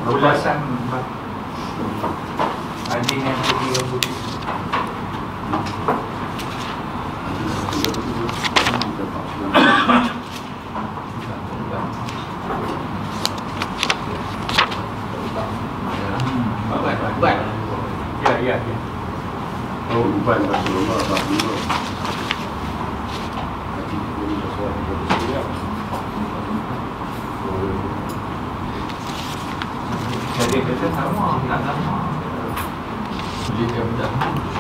Ulasan anjing yang putih yang putih. Uban. Ya. Oh, uban Rasulullah SAW.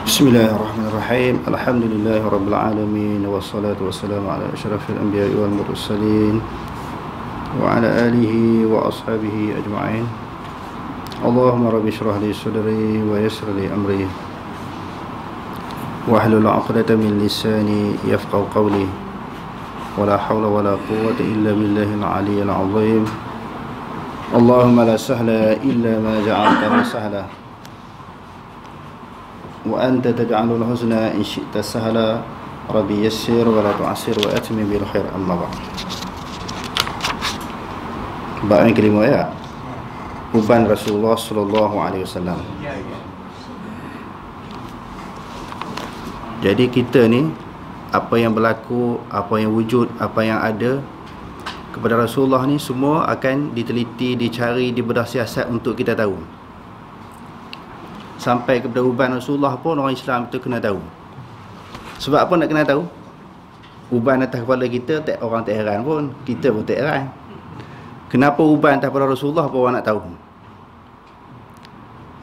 Bismillahirrahmanirrahim. Alhamdulillahirabbil alamin wassalatu wassalamu ala asyrafil anbiya'i wal mursalin wa ala alihi wa ashabihi ajma'in. Allahumma rabbi shrah li sadri wa yassir li amri wahlul 'uqdatam min lisani yafqahu qawli. Wala hawla wala quwwata illa billahil 'aliyyil 'azim. Allahumma la sahla illa ma ja'altahu sahla wa anta taj'alul huzna in syi'ta sahla. Rabbi yassir wa la tu'assir wa atmim bil khair. Amma ba'd. Bab yang kelima ya, uban Rasulullah sallallahu alaihi wasallam. Jadi kita ni, apa yang berlaku, apa yang wujud, apa yang ada kepada Rasulullah ni semua akan diteliti, dicari, dibedah siasat untuk kita tahu. Sampai kepada uban Rasulullah pun orang Islam itu kena tahu. Sebab apa nak kena tahu? Uban atas kepala kita, orang tak heran pun, kita pun tak heran. Kenapa uban atas kepala Rasulullah pun orang nak tahu?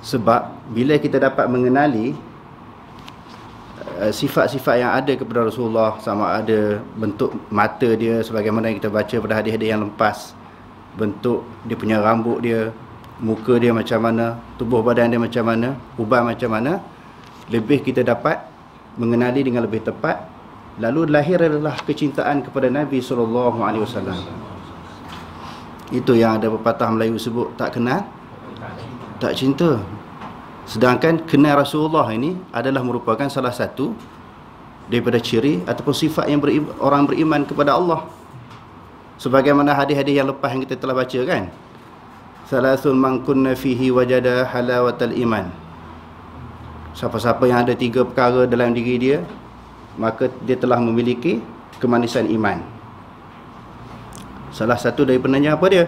Sebab bila kita dapat mengenali sifat-sifat yang ada kepada Rasulullah, sama ada bentuk mata dia sebagaimana yang kita baca pada hadis-hadis yang lepas, bentuk dia punya rambut dia, muka dia macam mana, tubuh badan dia macam mana, uban macam mana, lebih kita dapat mengenali dengan lebih tepat. Lalu lahir adalah kecintaan kepada Nabi SAW. Itu yang ada pepatah Melayu sebut, tak kenal tak cinta. Sedangkan kenal Rasulullah ini adalah merupakan salah satu daripada ciri ataupun sifat yang orang beriman kepada Allah. Sebagaimana hadis-hadis yang lepas yang kita telah baca kan, salasun man kunna fihi wajada halawatal iman. Siapa-siapa yang ada 3 perkara dalam diri dia, maka dia telah memiliki kemanisan iman. Salah satu daripadanya apa dia?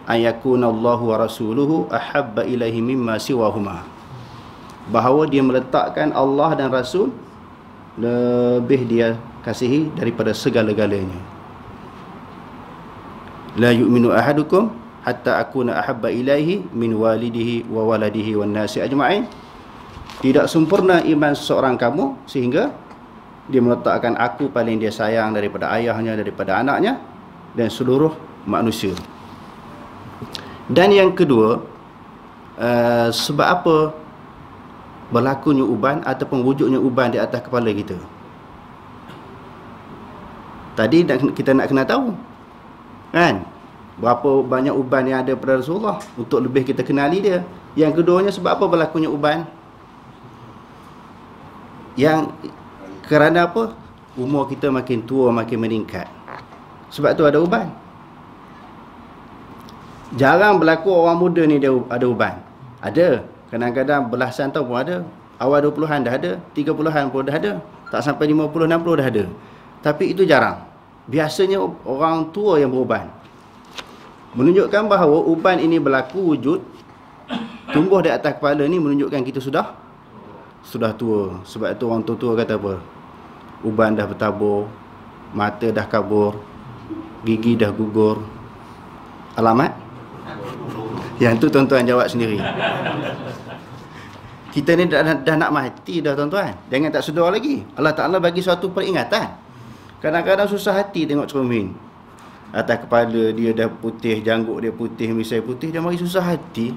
Ayakunallahu wa rasuluhu ahabba ilaihi mimma siwahuma. Bahawa dia meletakkan Allah dan Rasul lebih dia kasihi daripada segala-galanya. La yu'minu ahadukum hatta akuna ahabba ilaihi min walidihi wa waladihi wan nasi ajma'in. Tidak sempurna iman seseorang kamu sehingga dia meletakkan aku paling dia sayang daripada ayahnya, daripada anaknya dan seluruh manusia. Dan yang kedua, sebab apa berlakunya uban ataupun wujudnya uban di atas kepala kita? Tadi kita nak kena tahu kan, berapa banyak uban yang ada pada Rasulullah untuk lebih kita kenali dia. Yang keduanya, sebab apa berlakunya uban? Yang kerana apa? Umur kita makin tua, makin meningkat. Sebab tu ada uban. Jarang berlaku orang muda ni dia ada uban. Ada, kadang-kadang belasan tahun pun ada. Awal 20-an dah ada, 30-an pun dah ada, tak sampai 50, 60 dah ada. Tapi itu jarang. Biasanya orang tua yang beruban. Menunjukkan bahawa uban ini berlaku wujud, tumbuh di atas kepala ni menunjukkan kita sudah tua. Sebab itu orang tua-tua kata apa? Uban dah bertabur, mata dah kabur, gigi dah gugur. Alamat? Yang tu tuan-tuan jawab sendiri. Kita ni dah nak mati dah tuan-tuan. Jangan tak sedar lagi. Allah Ta'ala bagi suatu peringatan. Kadang-kadang susah hati tengok cermin. Atas kepala dia dah putih, janggut dia putih, misai putih, dia mari susah hati.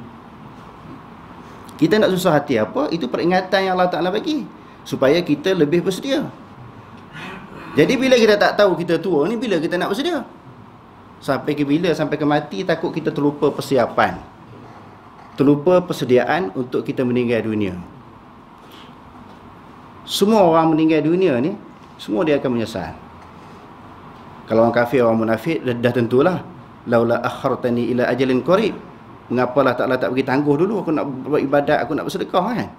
Kita nak susah hati apa? Itu peringatan yang Allah Ta'ala bagi, supaya kita lebih bersedia. Jadi bila kita tak tahu kita tua ni, bila kita nak bersedia? Sampai ke bila? Sampai ke mati, takut kita terlupa persiapan, terlupa persediaan untuk kita meninggal dunia. Semua orang meninggal dunia ni, semua dia akan menyesal. Kalau orang kafir, orang munafik, dah tentulah. Laula akhartani ila ajalin qarib. mengapa Allah Ta'ala tak bagi tangguh dulu, aku nak buat ibadat, aku nak bersedekah kan.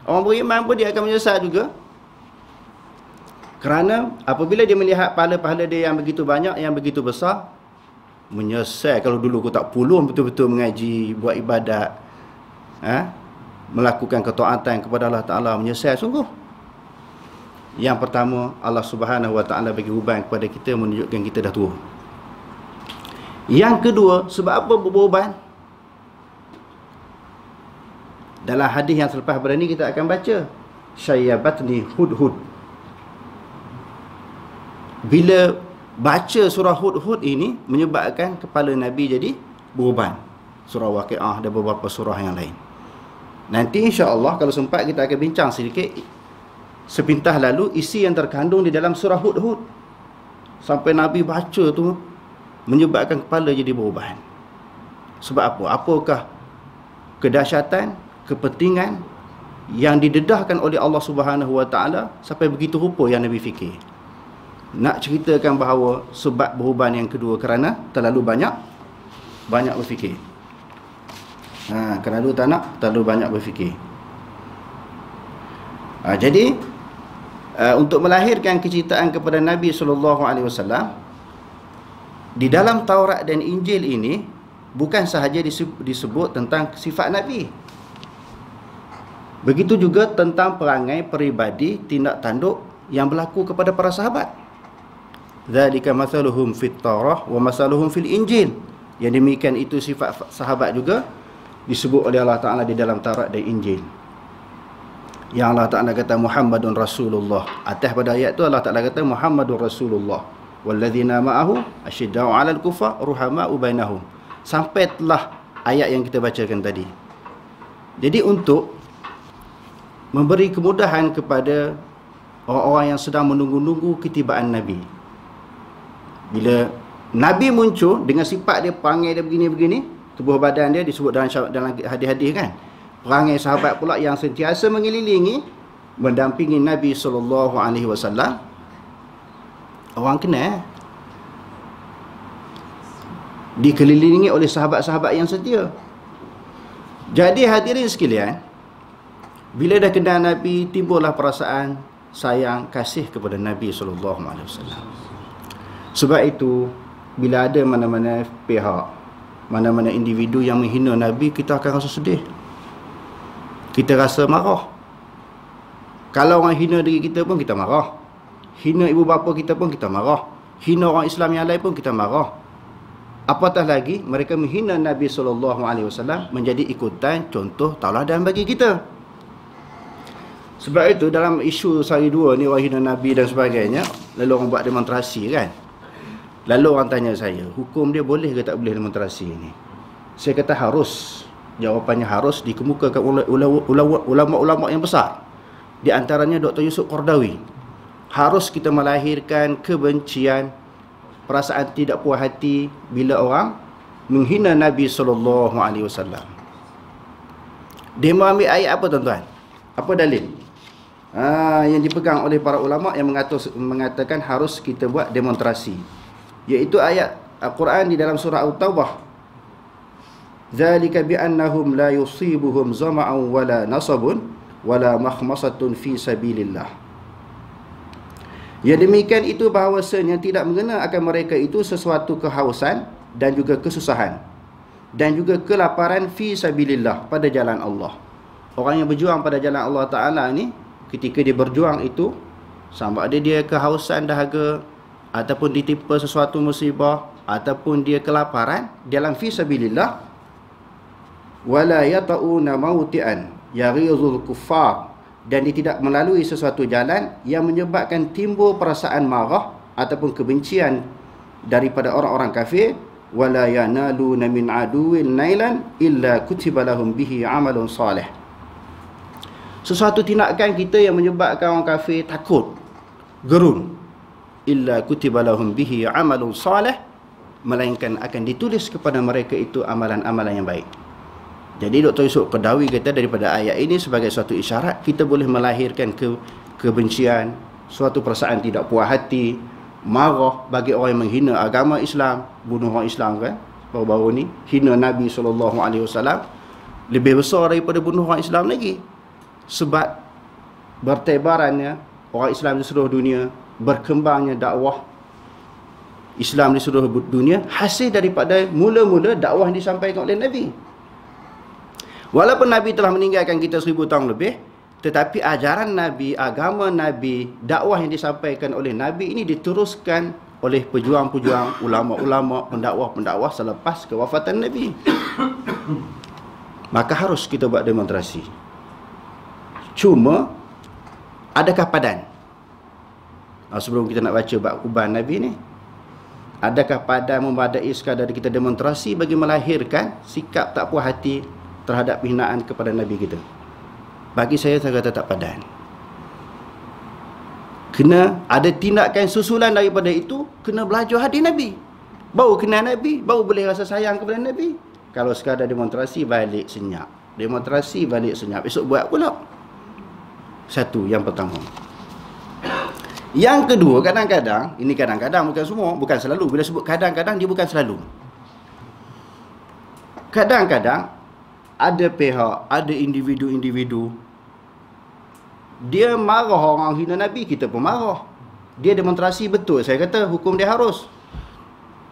Orang beriman pun dia akan menyesal juga. Kerana apabila dia melihat pahala-pahala dia yang begitu banyak, yang begitu besar, menyesal kalau dulu aku tak pulung betul-betul mengaji, buat ibadat, melakukan ketaatan kepada Allah Ta'ala, menyesal sungguh. Yang pertama, Allah Subhanahu Wa Ta'ala bagi uban kepada kita, menunjukkan kita dah tua. Yang kedua, sebab apa beruban? Dalam hadis yang selepas pada ni kita akan baca, syayyabatni hudhud. Bila baca surah Hud ini menyebabkan kepala Nabi jadi beruban. Surah Waqiah dan beberapa surah yang lain. Nanti insya-Allah kalau sempat kita akan bincang sedikit sepintas lalu isi yang terkandung di dalam surah Hud. Sampai Nabi baca tu menyebabkan kepala jadi beruban. Sebab apa? Apakah kedahsyatan, kepentingan yang didedahkan oleh Allah Subhanahu Wa Ta'ala sampai begitu rupa yang Nabi fikir? Nak ceritakan bahawa sebab beruban yang kedua kerana terlalu banyak berfikir. Kerana tak nak terlalu banyak berfikir. Jadi untuk melahirkan kecintaan kepada Nabi SAW, di dalam Taurat dan Injil ini bukan sahaja disebut tentang sifat Nabi. Begitu juga tentang perangai, peribadi, tindak tanduk yang berlaku kepada para sahabat. Dzalika mathaluhum fit Taurah wa mathaluhum fil Injil. Yang demikian itu sifat sahabat juga disebut oleh Allah Ta'ala di dalam Taurat dan Injil. Yang Allah Ta'ala kata Muhammadun Rasulullah. Atas pada ayat tu Allah Ta'ala kata Muhammadun Rasulullah. Walladzina ma'ahu asyidda'u 'alal kuffar ruhama'u bainahum. Sampai telah ayat yang kita bacakan tadi. Jadi untuk memberi kemudahan kepada orang-orang yang sedang menunggu-nunggu ketibaan Nabi. Bila Nabi muncul dengan sifat dia, perangai dia begini-begini, tubuh badan dia disebut dalam hadis-hadis kan. Perangai sahabat pula yang sentiasa mengelilingi, mendampingi Nabi SAW. Orang kenal. Dikelilingi oleh sahabat-sahabat yang setia. Jadi hadirin sekalian, bila dah kenal Nabi, timbullah perasaan sayang, kasih kepada Nabi SAW. Sebab itu, bila ada mana-mana pihak, mana-mana individu yang menghina Nabi, kita akan rasa sedih. Kita rasa marah. Kalau orang hina diri kita pun kita marah. Hina ibu bapa kita pun kita marah. Hina orang Islam yang lain pun kita marah. Apatah lagi mereka menghina Nabi SAW menjadi ikutan, contoh, tauladan bagi kita. Sebab itu dalam isu sehari dua ni, orang hina Nabi dan sebagainya, lalu orang buat demonstrasi kan. Lalu orang tanya saya, hukum dia boleh ke tak boleh demonstrasi ni? Saya kata harus. Jawapannya harus dikemukakan oleh ulama-ulama yang besar. Di antaranya Dr. Yusuf Qardawi. Harus kita melahirkan kebencian, perasaan tidak puas hati bila orang menghina Nabi SAW. Dia mengambil ayat apa tuan-tuan? Apa dalil? Yang dipegang oleh para ulama yang mengatakan harus kita buat demonstrasi. Iaitu ayat Al-Quran di dalam surah At-Taubah. Dzalika bi'annahum la yusibuhum zama'un wala nasabun wala makhmasatun fi sabilillah. Ya demikian itu bahawasanya tidak mengena akan mereka itu sesuatu kehausan dan juga kesusahan dan juga kelaparan fi sabilillah, pada jalan Allah. Orang yang berjuang pada jalan Allah Ta'ala ni, ketika dia berjuang itu, sama ada dia kehausan, dahaga, ataupun ditimpa sesuatu musibah, ataupun dia kelaparan, dalam fi sabilillah, wala yata'una mauti'an yaghizul kuffar, dan dia tidak melalui sesuatu jalan yang menyebabkan timbul perasaan marah ataupun kebencian daripada orang-orang kafir, wala yanaluna min aduwin nailan illa kutiba lahum bihi amalun salih. Sesuatu tindakan kita yang menyebabkan orang kafir takut, gerun, illa kutiba lahum bihi amalun salih, melainkan akan ditulis kepada mereka itu amalan-amalan yang baik. Jadi Dr. Yusuf Qardawi kata daripada ayat ini sebagai suatu isyarat kita boleh melahirkan kebencian, suatu perasaan tidak puas hati, marah bagi orang yang menghina agama Islam, bunuh orang Islam kan, baru-baru ni, hina Nabi SAW, lebih besar daripada bunuh orang Islam lagi. Sebab bertebarannya orang Islam di seluruh dunia, berkembangnya dakwah Islam di seluruh dunia, hasil daripada mula-mula dakwah yang disampaikan oleh Nabi. Walaupun Nabi telah meninggalkan kita 1000 tahun lebih, tetapi ajaran Nabi, agama Nabi, dakwah yang disampaikan oleh Nabi ini diteruskan oleh pejuang-pejuang, ulama-ulama, pendakwah-pendakwah selepas kewafatan Nabi. Maka harus kita buat demonstrasi. Cuma, adakah padan? Sebelum kita nak baca bab uban Nabi ni, adakah padan memadai sekadar kita demonstrasi bagi melahirkan sikap tak puas hati terhadap hinaan kepada Nabi kita? Bagi saya kata tak padan. Kena ada tindakan susulan daripada itu, kena belajar hadis Nabi. Baru kenal Nabi, baru boleh rasa sayang kepada Nabi. Kalau sekadar demonstrasi, balik senyap. Demonstrasi, balik senyap. Esok buat pula. Satu, yang pertama. Yang kedua, kadang-kadang, ini kadang-kadang bukan semua, bukan selalu. Bila sebut kadang-kadang, dia bukan selalu. Kadang-kadang, ada pihak, ada individu-individu, dia marah orang hina Nabi, kita pun marah. Dia demonstrasi, betul, saya kata hukum dia harus.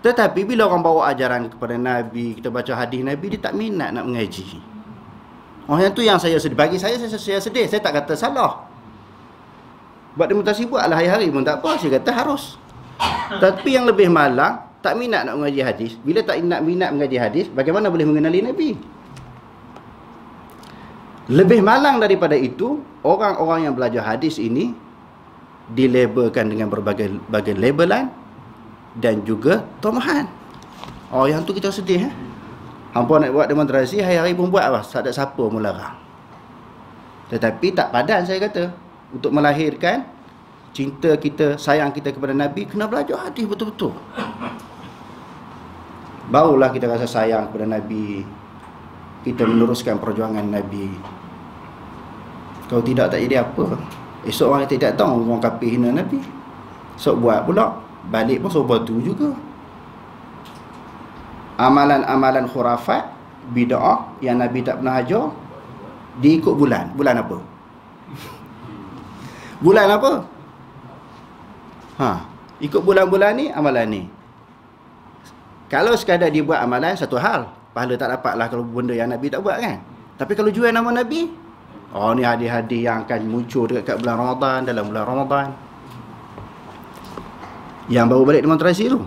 Tetapi bila orang bawa ajaran kepada Nabi, kita baca hadis Nabi, dia tak minat nak mengaji. Yang tu yang saya sedih. Bagi saya sedih. Saya tak kata salah. Buat demonstrasi buatlah hari-hari pun tak apa, saya kata harus. Tapi yang lebih malang, tak minat nak mengaji hadis. Bila tak minat mengaji hadis, bagaimana boleh mengenali Nabi? Lebih malang daripada itu, orang-orang yang belajar hadis ini dilabelkan dengan berbagai labelan dan juga tomahan. Yang tu kita sedih. Hampa nak buat demonstrasi, hari-hari pun buat lah. Tak ada siapa pun larang. Tetapi tak padan saya kata. Untuk melahirkan cinta kita, sayang kita kepada Nabi, kena belajar hadis betul-betul. Barulah kita rasa sayang kepada Nabi, kita meneruskan perjuangan Nabi. Kalau tidak, tak jadi apa. Esok orang tidak tahu orang kafir hina Nabi. Esok buat pula, balik pun suruh tu juga. Amalan-amalan khurafat, bid'ah yang Nabi tak pernah ajar, diikut bulan. Bulan apa? Bulan apa? Ikut bulan-bulan ni, amalan ni. Kalau sekadar dia buat amalan, satu hal, pahala tak dapatlah kalau benda yang Nabi tak buat kan. Tapi kalau jual nama Nabi, ni hadis-hadis yang akan muncul dekat bulan Ramadan, dalam bulan Ramadan, yang baru balik demonstrasi tu.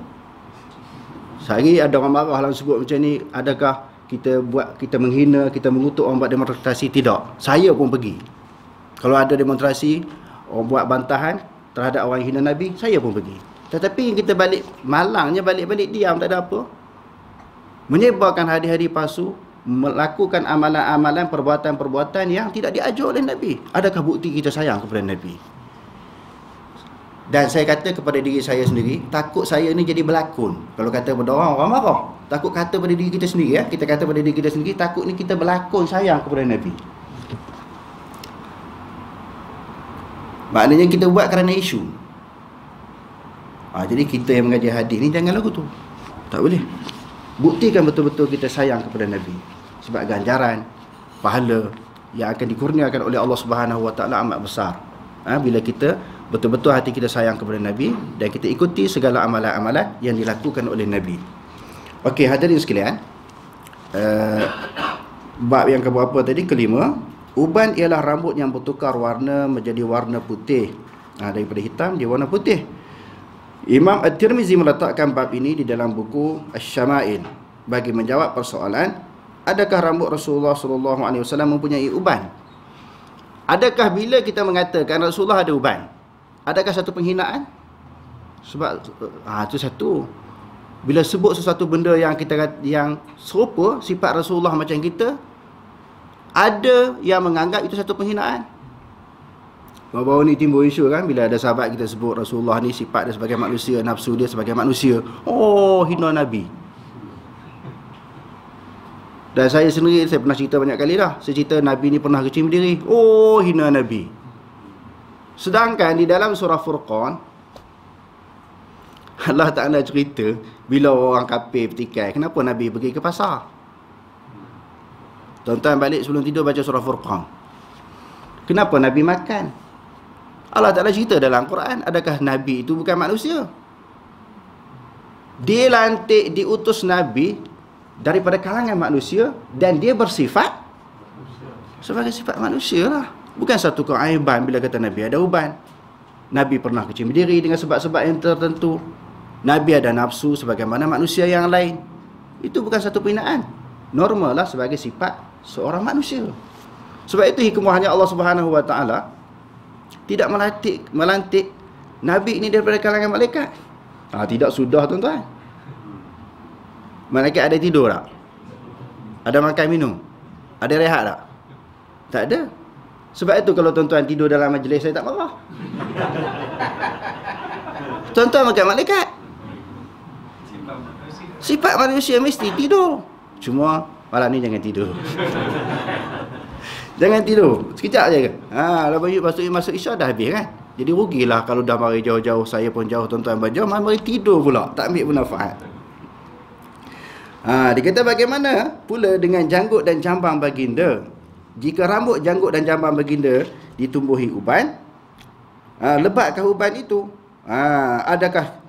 Sehari ada orang marah lah sebut macam ni, adakah kita menghina, kita mengutuk orang buat demonstrasi? Tidak. Saya pun pergi. Kalau ada demonstrasi, orang buat bantahan terhadap orang yang hina Nabi, saya pun pergi. Tetapi kita balik, malangnya balik-balik diam, tak ada apa. Menyebarkan hadis-hadis palsu, melakukan amalan-amalan, perbuatan-perbuatan yang tidak diajar oleh Nabi. Adakah bukti kita sayang kepada Nabi? Dan saya kata kepada diri saya sendiri, takut saya ni jadi berlakon. Kalau kata pada orang marah. Takut kata pada diri kita sendiri, kita kata pada diri kita sendiri, takut ni kita berlakon sayang kepada Nabi. Maknanya kita buat kerana isu. Jadi kita yang mengaji hadis ni jangan lagu tu. Tak boleh. Buktikan betul-betul kita sayang kepada Nabi. Sebab ganjaran, pahala yang akan dikurniakan oleh Allah Subhanahu Wa Taala amat besar. Bila kita betul-betul hati kita sayang kepada Nabi dan kita ikuti segala amalan-amalan yang dilakukan oleh Nabi. Okey, hadirin sekalian. Bab yang keberapa tadi? Kelima. Uban ialah rambut yang bertukar warna menjadi warna putih. Daripada hitam dia warna putih. Imam At-Tirmizi meletakkan bab ini di dalam buku Asy-Syama'il bagi menjawab persoalan, adakah rambut Rasulullah SAW mempunyai uban? Adakah bila kita mengatakan Rasulullah ada uban, adakah satu penghinaan? Sebab itu satu. Bila sebut sesuatu benda yang serupa sifat Rasulullah macam kita, ada yang menganggap itu satu penghinaan. Baru-baru ni timbul isu kan, bila ada sahabat kita sebut Rasulullah ni sifat dia sebagai manusia, nafsu dia sebagai manusia, hina Nabi. Dan saya sendiri, saya pernah cerita banyak kali dah, saya cerita Nabi ni pernah kecil berdiri, hina Nabi. Sedangkan di dalam surah Furqan, Allah Ta'ala cerita bila orang kafir bertikai, kenapa Nabi pergi ke pasar? Tuan-tuan balik sebelum tidur baca surah Furqan. Kenapa Nabi makan? Allah Ta'ala cerita dalam Quran, adakah Nabi itu bukan manusia? Dia lantik, diutus Nabi daripada kalangan manusia dan dia bersifat sebagai sifat manusia lah. Bukan satu keaiban bila kata Nabi ada uban. Nabi pernah kecil berdiri dengan sebab-sebab yang tertentu. Nabi ada nafsu sebagaimana manusia yang lain. Itu bukan satu penghinaan. Normal lah sebagai sifat seorang manusia. Sebab itu hikmahnya Allah Subhanahu Wa Taala tidak melantik Nabi ini daripada kalangan malaikat. Tidak sudah tuan-tuan. Malaikat ada tidur tak? Ada makan minum? Ada rehat tak? Tak ada. Sebab itu kalau tuan-tuan tidur dalam majlis saya tak marah. Tuan-tuan makan malaikat. Sifat manusia mesti tidur. Cuma malam ni jangan tidur. Jangan tidur. Sekejap je kan. Lepas tu masuk isyak dah habis kan. Jadi rugilah kalau dah mari jauh-jauh. Saya pun jauh, tuan-tuan berjauh, mari tidur pula. Tak ambil manfaat. Dia kata bagaimana pula dengan janggut dan jambang baginda? Jika rambut, janggut dan jambang baginda ditumbuhi uban, lebatkah uban itu? Adakah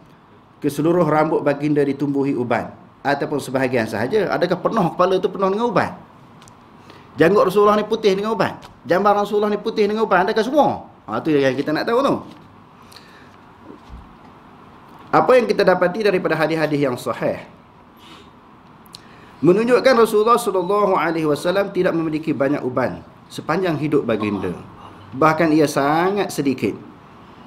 keseluruh rambut baginda ditumbuhi uban? Ataupun sebahagian sahaja? Adakah penuh kepala itu penuh dengan uban? Janggut Rasulullah ni putih dengan uban? Jambang Rasulullah ni putih dengan uban? Adakah semua? Itu yang kita nak tahu tu. Apa yang kita dapati daripada hadis-hadis yang sahih menunjukkan Rasulullah SAW tidak memiliki banyak uban sepanjang hidup baginda. Bahkan ia sangat sedikit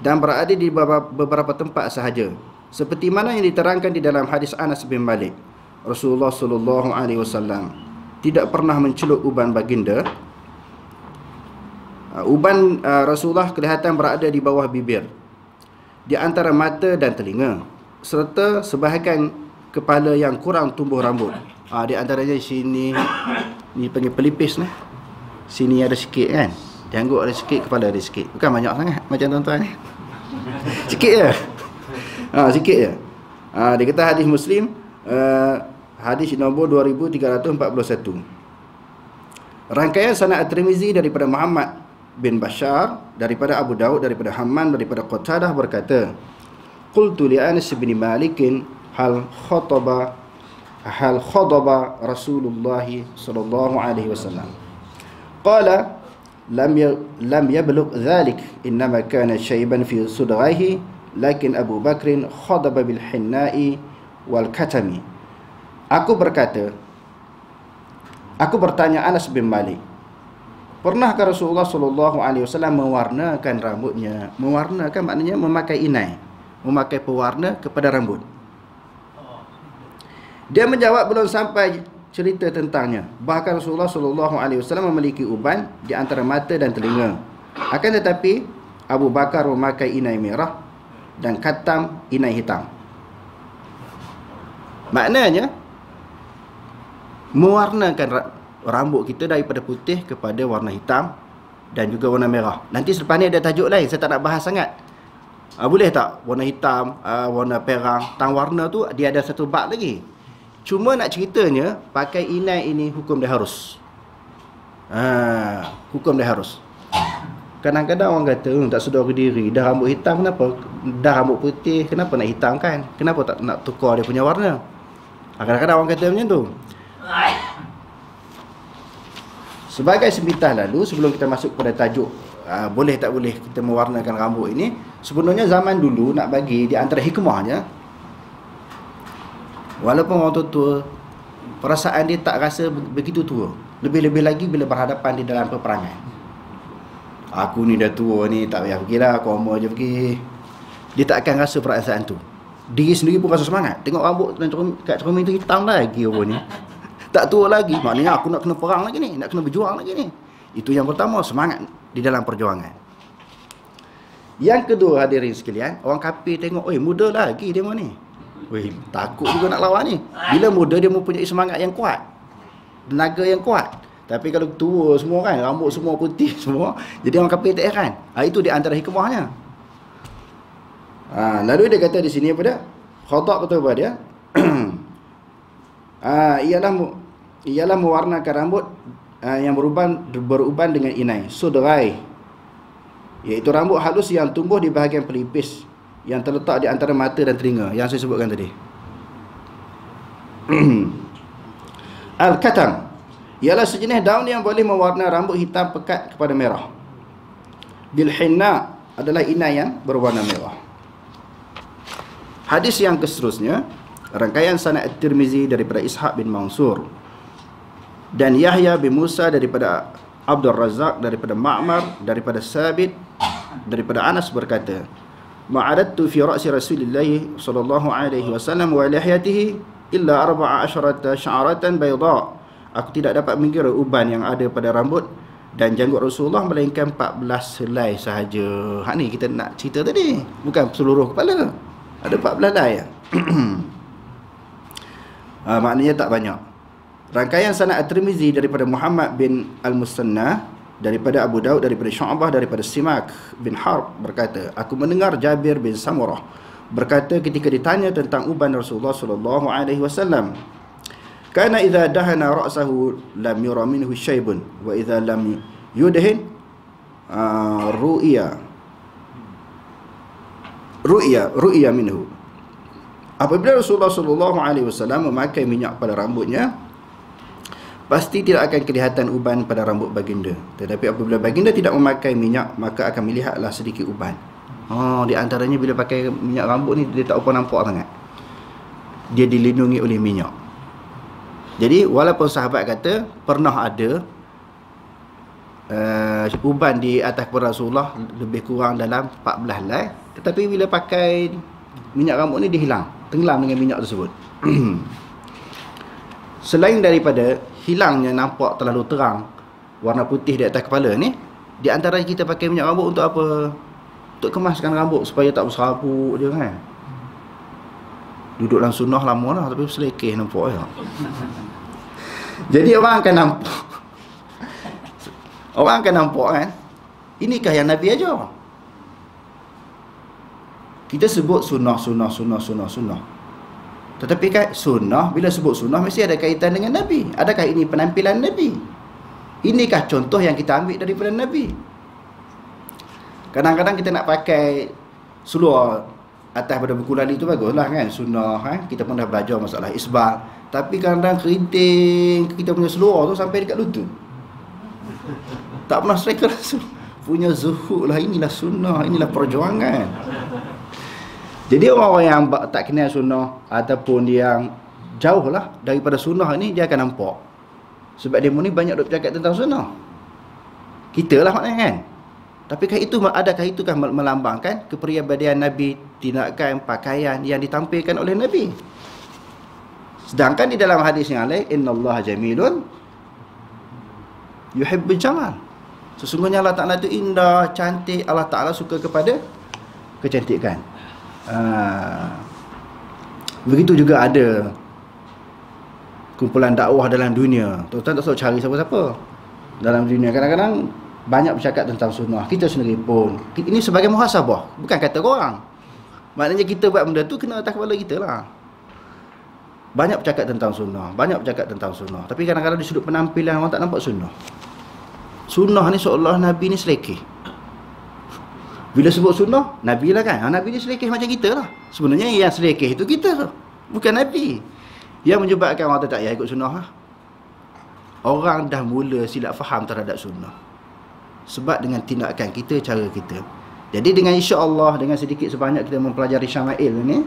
dan berada di beberapa tempat sahaja. Seperti mana yang diterangkan di dalam hadis Anas bin Malik. Rasulullah SAW tidak pernah mencelup uban baginda. Uban Rasulullah kelihatan berada di bawah bibir, di antara mata dan telinga, serta sebahagian kepala yang kurang tumbuh rambut. Di antaranya sini, ni panggil pelipis ni. Sini ada sikit kan. Janggut ada sikit, kepala ada sikit. Bukan banyak sangat macam tuan-tuan ni. Sikit je. Sikit je. Dia kata hadis Muslim, hadis nombor 2341. Rangkaian sanad At-Tirmizi daripada Muhammad bin Bashar, daripada Abu Daud, daripada Hamman, daripada Qatadah berkata, Qultu li Anas bin Malikin hal khadaba Rasulullah sallallahu alaihi wasallam. Qala lam yablugh dhalik, innama kana shayban fi sudrahi, lakin Abu Bakrin khadaba bil hinna'i wal katami. Aku bertanya Anas bin Malik, pernahkah Rasulullah sallallahu alaihi wasallam mewarnakan rambutnya? Mewarnakan maknanya memakai inai, memakai pewarna kepada rambut. Dia menjawab, belum sampai cerita tentangnya. Bahkan Rasulullah SAW memiliki uban di antara mata dan telinga. Akan tetapi Abu Bakar memakai inai merah dan katam inai hitam. Maknanya mewarnakan rambut kita daripada putih kepada warna hitam dan juga warna merah. Nanti selepas ni ada tajuk lain, saya tak nak bahas sangat. Boleh tak warna hitam, warna perang, tang warna tu dia ada satu bab lagi. Cuma nak ceritanya, pakai inai ini hukum dia harus. Hukum dia harus. Kadang-kadang orang kata, tak sedar ke diri, dah rambut hitam kenapa? Dah rambut putih, kenapa nak hitamkan? Kenapa tak nak tukar dia punya warna? Kadang-kadang orang kata macam tu. Sebagai sebitan lalu, sebelum kita masuk pada tajuk boleh tak boleh kita mewarnakan rambut ini, sebenarnya zaman dulu nak bagi di antara hikmahnya, walaupun orang tua, perasaan dia tak rasa begitu tua. Lebih-lebih lagi bila berhadapan di dalam peperangan. Aku ni dah tua ni, tak payah pergilah, koma je pergi. Dia tak akan rasa perasaan tu. Diri sendiri pun rasa semangat. Tengok rambut kat cermin tu hitam lagi rupanya. Tak tua lagi. Maknanya aku nak kena perang lagi ni, nak kena berjuang lagi ni. Itu yang pertama, semangat di dalam perjuangan. Yang kedua, hadirin sekalian, orang kafir tengok, muda lagi dia ni. Takut juga nak lawan ni. Bila muda dia mempunyai semangat yang kuat, tenaga yang kuat. Tapi kalau tua semua kan, rambut semua putih semua, jadi orang kafir tak heran. Itu di antara hikmahnya. Lalu dia kata di sini apa dia? Khata' betul apa dia? Ialah mewarnakan rambut yang beruban dengan inai, sudrai, iaitu rambut halus yang tumbuh di bahagian pelipis yang terletak di antara mata dan telinga yang saya sebutkan tadi. Al-katam ialah sejenis daun yang boleh mewarna rambut hitam pekat kepada merah. Bil-hinna adalah inai yang berwarna merah. Hadis yang seterusnya, rangkaian sanad At-Tirmizi daripada Ishaq bin Mansur dan Yahya bin Musa daripada Abdul Razak daripada Ma'mar daripada Sabit daripada Anas berkata, ma'adattu fi ra'si Rasulillah sallallahu alaihi wasallam wa lihyatihi illa 14 sya'ratan bayda. Aku tidak dapat mengira uban yang ada pada rambut dan janggut Rasulullah melainkan 14 helai sahaja. Hak ni kita nak cerita tadi, bukan seluruh kepala. Ada 14 helai. Maknanya tak banyak. Rangkaian sanad At-Tirmizi daripada Muhammad bin Al-Musanna daripada Abu Daud daripada Syu'bah daripada Simak bin Harb berkata, aku mendengar Jabir bin Samurah berkata ketika ditanya tentang uban Rasulullah sallallahu alaihi wasallam, kana idza dahana ra'sahu lam yura minhu syaibun wa idza lam yudhin ru'ya minhu. Apabila Rasulullah sallallahu alaihi wasallam memakai minyak pada rambutnya, pasti tidak akan kelihatan uban pada rambut baginda. Tetapi apabila baginda tidak memakai minyak, maka akan melihatlah sedikit uban. Di antaranya bila pakai minyak rambut ni, dia tak apa nampak sangat. Dia dilindungi oleh minyak. Jadi walaupun sahabat kata pernah ada uban di atas kepala Rasulullah lebih kurang dalam 14 helai, tetapi bila pakai minyak rambut ni dia hilang, tenggelam dengan minyak tersebut. Selain daripada hilangnya nampak terlalu terang warna putih di atas kepala ni, di antara kita pakai minyak rambut untuk apa? Untuk kemaskan rambut supaya tak berserabut je kan. Duduk dalam sunnah lama lah, tapi selekeh nampak ya. Jadi orang akan nampak kan, inikah yang Nabi ajar. Kita sebut sunnah. Tetapi kan sunnah, bila sebut sunnah mesti ada kaitan dengan Nabi. Adakah ini penampilan Nabi? Inikah contoh yang kita ambil daripada Nabi? Kadang-kadang kita nak pakai seluar atas pada buku lali tu baguslah kan, sunnah kan. Kita pun dah belajar masalah isbal. Tapi kadang-kadang keriting kita punya seluar tu sampai dekat lutut. Tak pernah striker punya zuhud lah, inilah sunnah, inilah perjuangan. Jadi orang-orang yang tak kenal sunnah ataupun yang jauh lah daripada sunnah ni, dia akan nampak. Sebab dia ni banyak duk bercakap tentang sunnah. Kita lah maknanya kan. Tapi adakah itu kan melambangkan kepribadian Nabi, tindakan, pakaian yang ditampilkan oleh Nabi? Sedangkan di dalam hadis yang lain, innallaha jamilun yuhibbul jamal. Sesungguhnya Allah Ta'ala itu indah, cantik. Allah Ta'ala suka kepada kecantikan. Begitu juga ada kumpulan dakwah dalam dunia. Tuan-tuan tak usah cari siapa-siapa dalam dunia. Kadang-kadang banyak bercakap tentang sunnah. Kita sendiri pun, ini sebagai muhasabah, bukan kata orang. Maknanya kita buat benda tu kena atas kepala kita lah. Banyak bercakap tentang sunnah, tapi kadang-kadang di sudut penampilan orang tak nampak sunnah. Sunnah ni seolah Nabi ni selekeh. Bila sebut sunnah, Nabi lah kan. Nabi ni selekeh macam kita lah. Sebenarnya yang selekeh itu kita, bukan Nabi. Yang menyebabkan orang tak payah ikut sunnah lah. Orang dah mula silap faham terhadap sunnah sebab dengan tindakan kita, cara kita. Jadi dengan insya-Allah, dengan sedikit sebanyak kita mempelajari syama'il ni,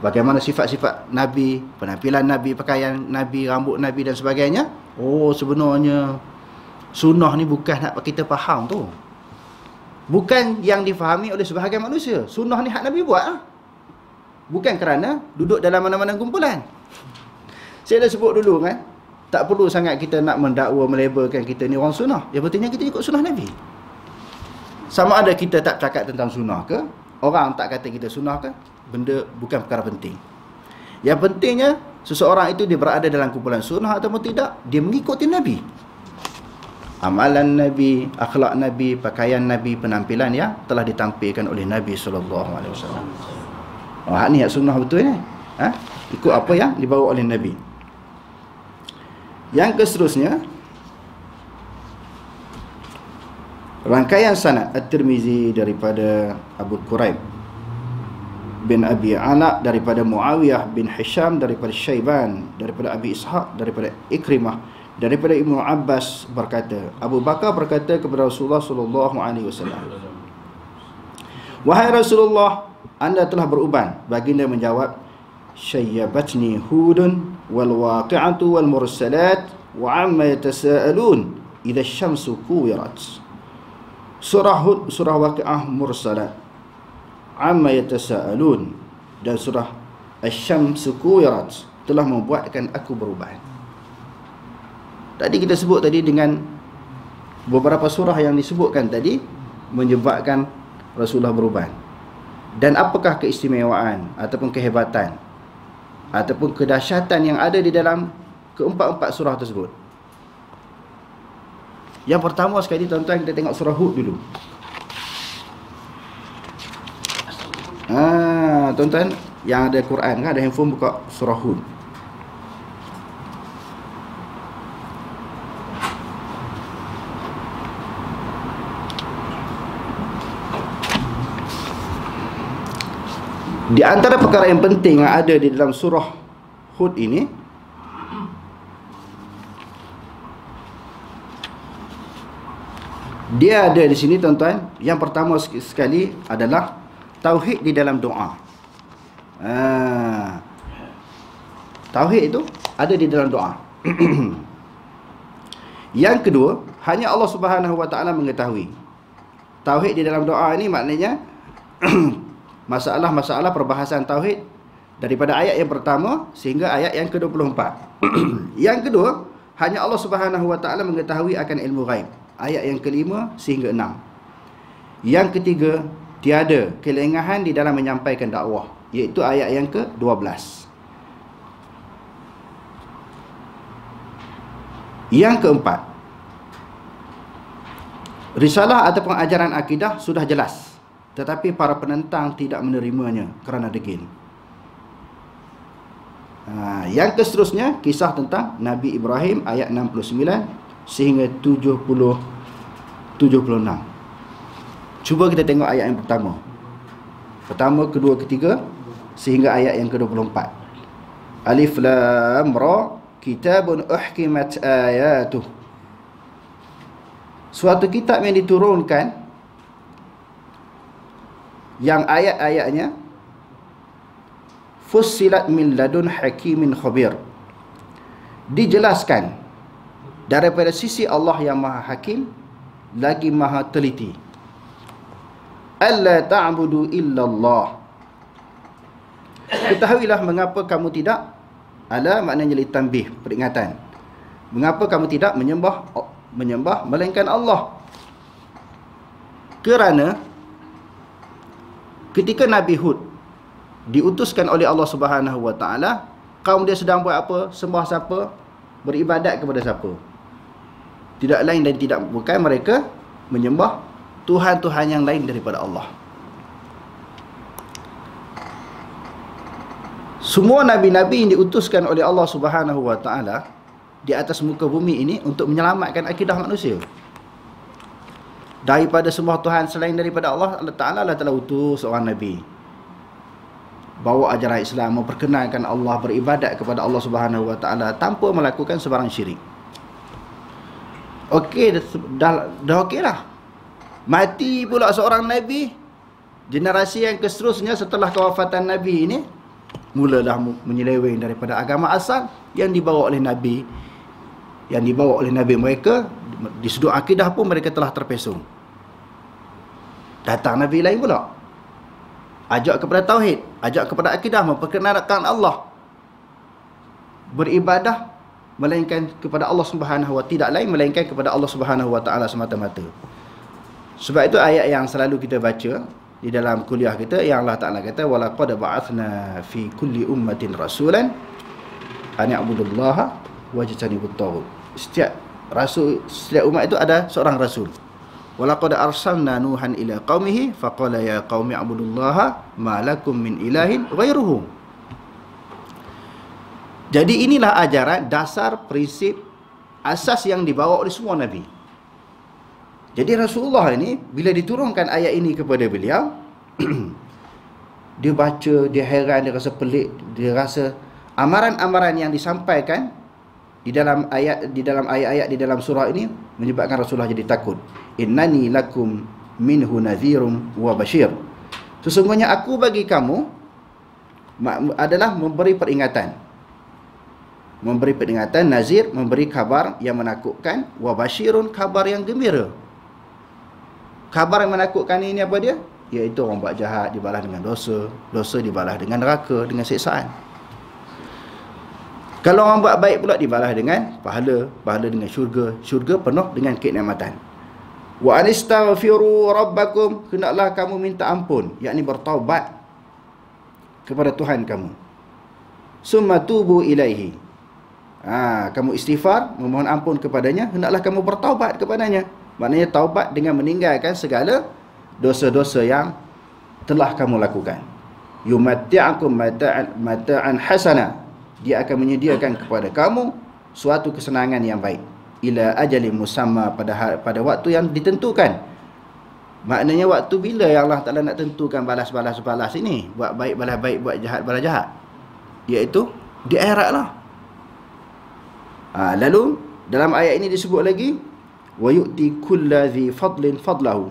bagaimana sifat-sifat Nabi, penampilan Nabi, pakaian Nabi, rambut Nabi dan sebagainya. Sebenarnya sunnah ni bukan nak kita faham tu. Bukan yang difahami oleh sebahagian manusia. Sunnah ni hak Nabi buat lah. Bukan kerana duduk dalam mana-mana kumpulan. Saya dah sebut dulu kan, tak perlu sangat kita nak mendakwa, melabelkan kita ni orang sunnah. Yang pentingnya kita ikut sunnah Nabi. Sama ada kita tak cakap tentang sunnah ke, orang tak kata kita sunnah ke, benda bukan perkara penting. Yang pentingnya seseorang itu dia berada dalam kumpulan sunnah ataupun tidak, dia mengikuti Nabi. Amalan Nabi, akhlak Nabi, pakaian Nabi, penampilan yang telah ditampilkan oleh Nabi SAW. Ni hak sunnah betul ni. Ikut apa yang dibawa oleh Nabi. Yang seterusnya, rangkaian sanad At-Tirmizi daripada Abu Quraib bin Abi Ala, daripada Muawiyah bin Hisham, daripada Syaiban, daripada Abi Ishaq, daripada Ikrimah, daripada Ibnu Abbas berkata, Abu Bakar berkata kepada Rasulullah sallallahu alaihi wasallam, "Wahai Rasulullah, anda telah beruban." Baginda menjawab, "Syayyabatni Hudun wal waqi'atu wal mursalat wa amma yatasaalun idza asy-syamsu kuwirat." Surah Hud, surah Waqi'ah, Mursalat, Amma yatasaalun, dan surah Asy-Syamsu kuwirat telah membuatkan aku beruban. Tadi kita sebut tadi dengan beberapa surah yang disebutkan tadi menyebabkan Rasulullah beruban. Dan apakah keistimewaan ataupun kehebatan ataupun kedahsyatan yang ada di dalam keempat-empat surah tersebut? Yang pertama sekali, tuan-tuan, kita tengok surah Hud dulu. Tuan-tuan yang ada Quran kan, ada handphone, buka surah Hud. Di antara perkara yang penting yang ada di dalam surah Hud ini, dia ada di sini, tuan-tuan. Yang pertama sekali adalah tauhid di dalam doa. Tauhid itu ada di dalam doa. Yang kedua, hanya Allah Subhanahu wa taala mengetahui. Tauhid di dalam doa ini maknanya masalah-masalah perbahasan tauhid daripada ayat yang pertama sehingga ayat yang ke-24. Yang kedua, hanya Allah Subhanahu wa taala mengetahui akan ilmu ghaib. Ayat yang kelima sehingga 6. Yang ketiga, tiada kelengahan di dalam menyampaikan dakwah, iaitu ayat yang ke-12. Yang keempat, risalah ataupun ajaran akidah sudah jelas, tetapi para penentang tidak menerimanya kerana degil. Yang seterusnya, kisah tentang Nabi Ibrahim ayat 69 sehingga 76. Cuba kita tengok ayat yang pertama. Pertama, kedua, ketiga sehingga ayat yang ke-24. Alif Lam Ra, kitabun uhkimat ayatuh. Suatu kitab yang diturunkan yang ayat-ayatnya fussilat min ladun hakimin khabir, dijelaskan daripada sisi Allah yang Maha Hakim lagi Maha Teliti. Alla ta'budu illallah. Ketahuilah mengapa kamu tidak, ala maknanya litambih, peringatan. Mengapa kamu tidak menyembah melainkan Allah? Kerana ketika Nabi Hud diutuskan oleh Allah Subhanahu wa taala, kaum dia sedang buat apa? Sembah siapa? Beribadat kepada siapa? Tidak lain dan tidak bukan mereka menyembah Tuhan-Tuhan yang lain daripada Allah. Semua nabi-nabi yang diutuskan oleh Allah Subhanahu wa taala di atas muka bumi ini untuk menyelamatkan akidah manusia daripada semua Tuhan selain daripada Allah. Allah Ta'ala telah utus seorang nabi, bawa ajaran Islam, memperkenalkan Allah, beribadat kepada Allah Subhanahu wa taala tanpa melakukan sebarang syirik. Okey, dah okey lah. Mati pula seorang nabi, generasi yang seterusnya setelah kewafatan nabi ini mulalah menyeleweng daripada agama asal yang dibawa oleh nabi, mereka. Di sudut akidah pun mereka telah terpesong. Datang nabi lain pula, ajak kepada tauhid, ajak kepada akidah, memperkenalkan Allah, beribadah melainkan kepada Allah Subhanahu wa taala, tidak lain melainkan kepada Allah Subhanahu wa taala semata-mata. Sebab itu ayat yang selalu kita baca di dalam kuliah kita, yang Allah Taala kata, walaqad ba'athna fi kulli ummatin rasulan an ya'budullaha wajtanibut taghut. Setiap rasul, setiap umat itu ada seorang rasul. Walaqad arsalna nuhan ila qaumihi faqala ya qaumi ibudullaha ma lakum min ilahin ghairuhu. Jadi inilah ajaran dasar, prinsip, asas yang dibawa oleh semua Nabi. Jadi Rasulullah ini bila diturunkan ayat ini kepada beliau, dia baca, dia heran, dia rasa pelik, dia rasa amaran-amaran yang disampaikan di dalam ayat-ayat di dalam surah ini menyebabkan Rasulullah jadi takut. Innani lakum minhu nadhirum wa bashir. Sesungguhnya aku bagi kamu adalah memberi peringatan. Memberi peringatan, nazir, memberi kabar yang menakutkan, wa bashirun, kabar yang gembira. Kabar yang menakutkan ini apa dia? Iaitu orang buat jahat dibalas dengan dosa, dosa dibalas dengan neraka, dengan siksaan. Kalau orang buat baik pula dibalas dengan pahala, pahala dengan syurga, syurga penuh dengan kenikmatan. Wa anistaghfiru rabbakum, hendaklah kamu minta ampun, yakni bertaubat kepada Tuhan kamu. Summa tubu ilaihi. Kamu istighfar, memohon ampun kepadanya, hendaklah kamu bertaubat kepadanya. Maknanya taubat dengan meninggalkan segala dosa-dosa yang telah kamu lakukan. Yumatti'akum mata'an hasana, dia akan menyediakan kepada kamu suatu kesenangan yang baik. Ila ajalin musamma, pada waktu yang ditentukan. Maknanya waktu bila yang Allah Ta'ala nak tentukan balas-balas ini? Buat baik balas baik, buat jahat balas jahat. Iaitu di akhirat lah. Lalu dalam ayat ini disebut lagi, wa yu'ti kulladzi fadlin fadlahu.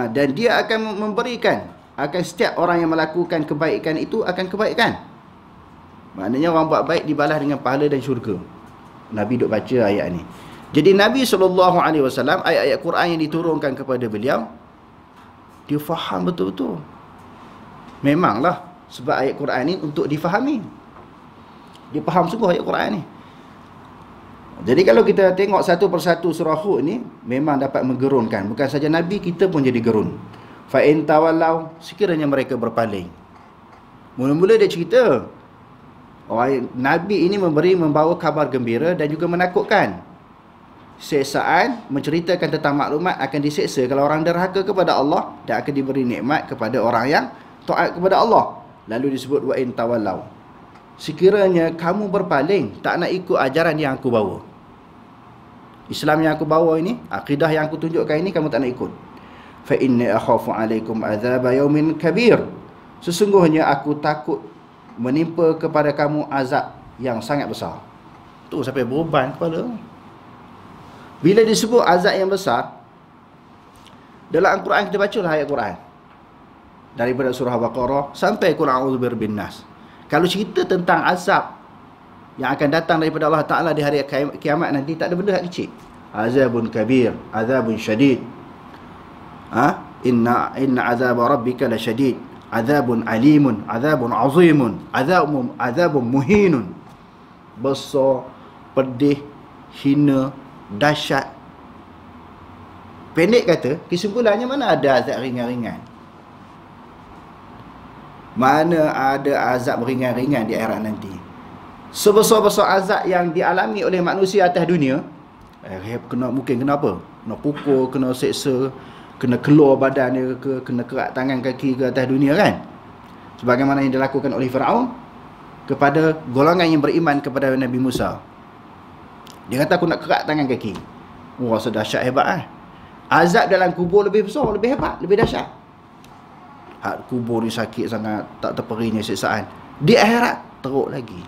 Dan dia akan memberikan, akan setiap orang yang melakukan kebaikan itu akan kebaikan. Maknanya orang buat baik dibalas dengan pahala dan syurga. Nabi duk baca ayat ni. Jadi Nabi SAW, ayat-ayat Quran yang diturunkan kepada beliau, dia faham betul-betul. Memanglah, sebab ayat Quran ni untuk difahami. Dia faham sungguh ayat Quran ni. Jadi kalau kita tengok satu persatu surah Hud ni, memang dapat menggerunkan. Bukan saja Nabi, kita pun jadi gerun. Fa'in tawallau, sekiranya mereka berpaling. Mula-mula dia cerita, Nabi ini membawa kabar gembira dan juga menakutkan. Siksaan, menceritakan tentang maklumat akan diseksa kalau orang derhaka kepada Allah, dan akan diberi nikmat kepada orang yang taat kepada Allah. Lalu disebut wa'in tawallau, sekiranya kamu berpaling, tak nak ikut ajaran yang aku bawa, Islam yang aku bawa ini, akidah yang aku tunjukkan ini, kamu tak nak ikut. Fa inni akhafu alaikum azab yaumin kabir, sesungguhnya aku takut menimpa kepada kamu azab yang sangat besar. Tu sampai beruban kepala. Bila disebut azab yang besar, dalam Al-Quran kita bacalah ayat Quran daripada surah Baqarah sampai qul a'udzu birabbin nas. Kalau cerita tentang azab yang akan datang daripada Allah Ta'ala di hari kiamat nanti, tak ada benda yang kecil. Azabun kabir, azabun syadid. Inna azab rabbika la syadid, azabun alimun, azabun azimun, azabun muhinun. Besar, pedih, hina, dahsyat. Pendek kata, kesimpulannya mana ada azab ringan-ringan? Mana ada azab ringan-ringan di akhirat nanti? Sebesar-besar azab yang dialami oleh manusia atas dunia, mungkin kena apa? Kena pukul, kena seksa, kena keluar badan dia ke, kena kerat tangan kaki ke atas dunia kan? Sebagaimana yang dilakukan oleh Firaun kepada golongan yang beriman kepada Nabi Musa. Dia kata aku nak kerat tangan kaki. Wah, sedahsyat hebat . Azab dalam kubur lebih besar, lebih hebat, lebih dahsyat. Kubur ni sakit sangat, tak terperinya siksaan. Di akhirat teruk lagi.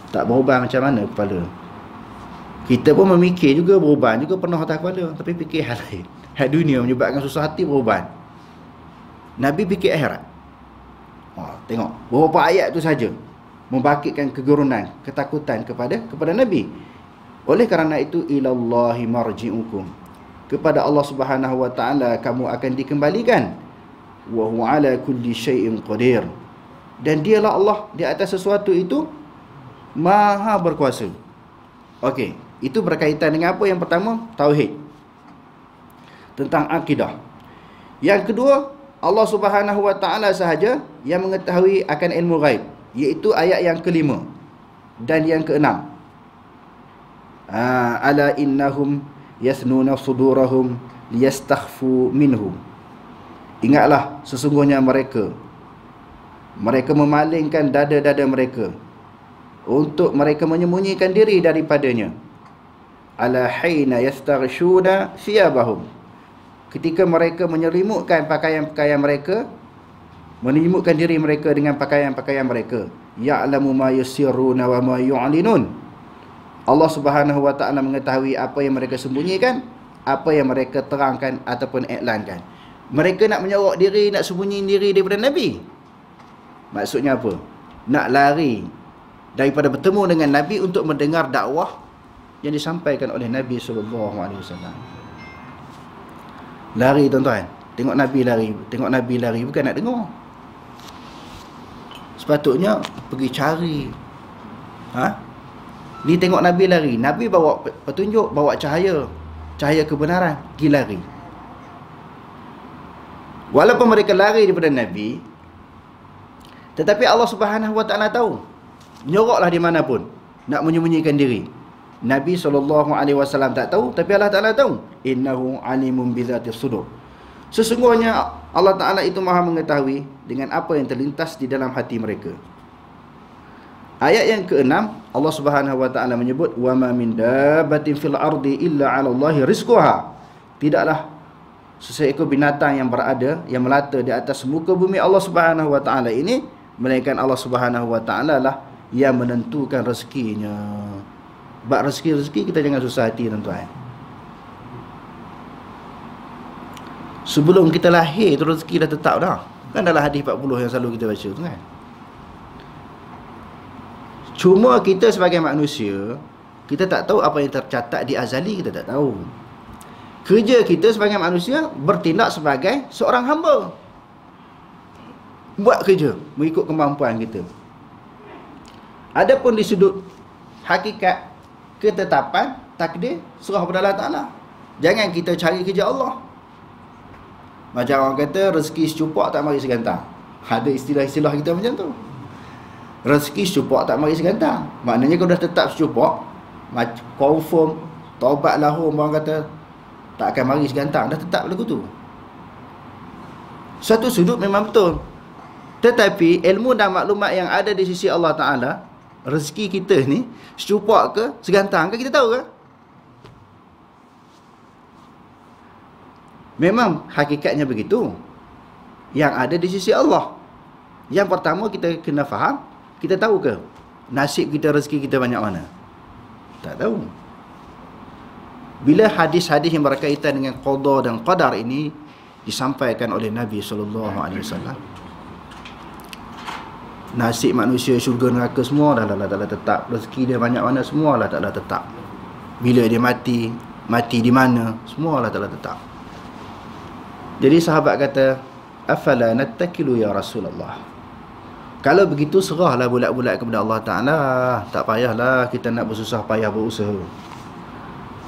Tak berubah macam mana kepala. Kita pun memikir juga berubah juga penuh atas kepala, tapi fikir hal lain. Hal dunia menyebabkan susah hati berubah. Nabi fikir akhirat. Tengok beberapa ayat tu saja membangkitkan kegerunan, ketakutan kepada Nabi. Oleh kerana itu, ilallahi marji'ukum, kepada Allah Subhanahu wa taala kamu akan dikembalikan. Wa huwa ala kulli syai'in qadir, dan dialah Allah di atas sesuatu itu maha berkuasa. Okey, itu berkaitan dengan apa? Yang pertama, tauhid, tentang akidah. Yang kedua, Allah Subhanahu wa taala sahaja yang mengetahui akan ilmu ghaib, iaitu ayat yang kelima dan yang keenam. Ala innahum yasnuna sudurahum liyastakhfu minhu. Ingatlah, sesungguhnya mereka Mereka memalingkan dada-dada mereka untuk mereka menyembunyikan diri daripadanya. Ala hina yastaghshuna thiyabahum, ketika mereka menyelimutkan pakaian-pakaian mereka, menyemutkan diri mereka dengan pakaian-pakaian mereka. Ya'lamu ma yusirruna wa ma yu'linun. Allah Subhanahu wa taala mengetahui apa yang mereka sembunyikan, apa yang mereka terangkan ataupun iklankan. Mereka nak menyorok diri, nak sembunyi diri daripada Nabi. Maksudnya apa? Nak lari daripada bertemu dengan Nabi untuk mendengar dakwah yang disampaikan oleh Nabi SAW. Lari tuan-tuan. Tengok Nabi lari. Tengok Nabi lari bukan nak dengar. Sepatutnya pergi cari. Ni tengok Nabi lari. Nabi bawa petunjuk, bawa cahaya. Cahaya kebenaran. Pergi lari. Walaupun mereka lari daripada Nabi, tetapi Allah Subhanahu wa taala tahu. Nyoroklah di mana pun. Nak menyembunyikan diri. Nabi SAW tak tahu, tapi Allah Ta'ala tahu. Innahu alimun bizatis sudur. Sesungguhnya Allah Ta'ala itu maha mengetahui dengan apa yang terlintas di dalam hati mereka. Ayat yang ke-6, Allah Subhanahu wa taala menyebut wa ma min dabbatin fil ardi illa 'ala Allahi rizquha. Tidaklah seekor binatang yang berada, yang melata di atas muka bumi Allah Subhanahu wa taala ini, melainkan Allah Subhanahu wa taala lah yang menentukan rezekinya. Bab rezeki kita jangan susah hati tuan-tuan. Sebelum kita lahir tu rezeki dah tetap dah. Kan dalam hadis 40 yang selalu kita baca tu kan. Cuma kita sebagai manusia, kita tak tahu apa yang tercatat di azali, kita tak tahu. Kerja kita sebagai manusia bertindak sebagai seorang hamba. Buat kerja mengikut kemampuan kita. Adapun di sudut hakikat, ketetapan, takdir, serah kepada Allah Ta'ala. Jangan kita cari kerja Allah. Macam orang kata rezeki secupak tak mari segantang. Ada istilah-istilah kita macam tu. Rezeki secupak tak mari segantang. Maknanya kalau dah tetap secupak, confirm, taubat lahum, orang kata tak akan mari segantang. Dah tetap lagu tu. Satu sudut memang betul. Tetapi ilmu dan maklumat yang ada di sisi Allah Ta'ala, rezeki kita ni secupak ke, segantang ke, kita tahu ke? Memang hakikatnya begitu. Yang ada di sisi Allah. Yang pertama kita kena faham, kita tahu ke nasib kita, rezeki kita banyak mana? Tak tahu. Bila hadis-hadis yang berkaitan dengan qada dan qadar ini disampaikan oleh Nabi SAW, nasib manusia, syurga neraka semua dah tetap. Rezeki dia banyak mana semua dah tetap. Bila dia mati di mana, semua dah tetap. Jadi sahabat kata, afala nattakilu ya Rasulullah. Kalau begitu serahlah bulat-bulat kepada Allah Ta'ala. Tak payahlah kita nak bersusah payah berusaha.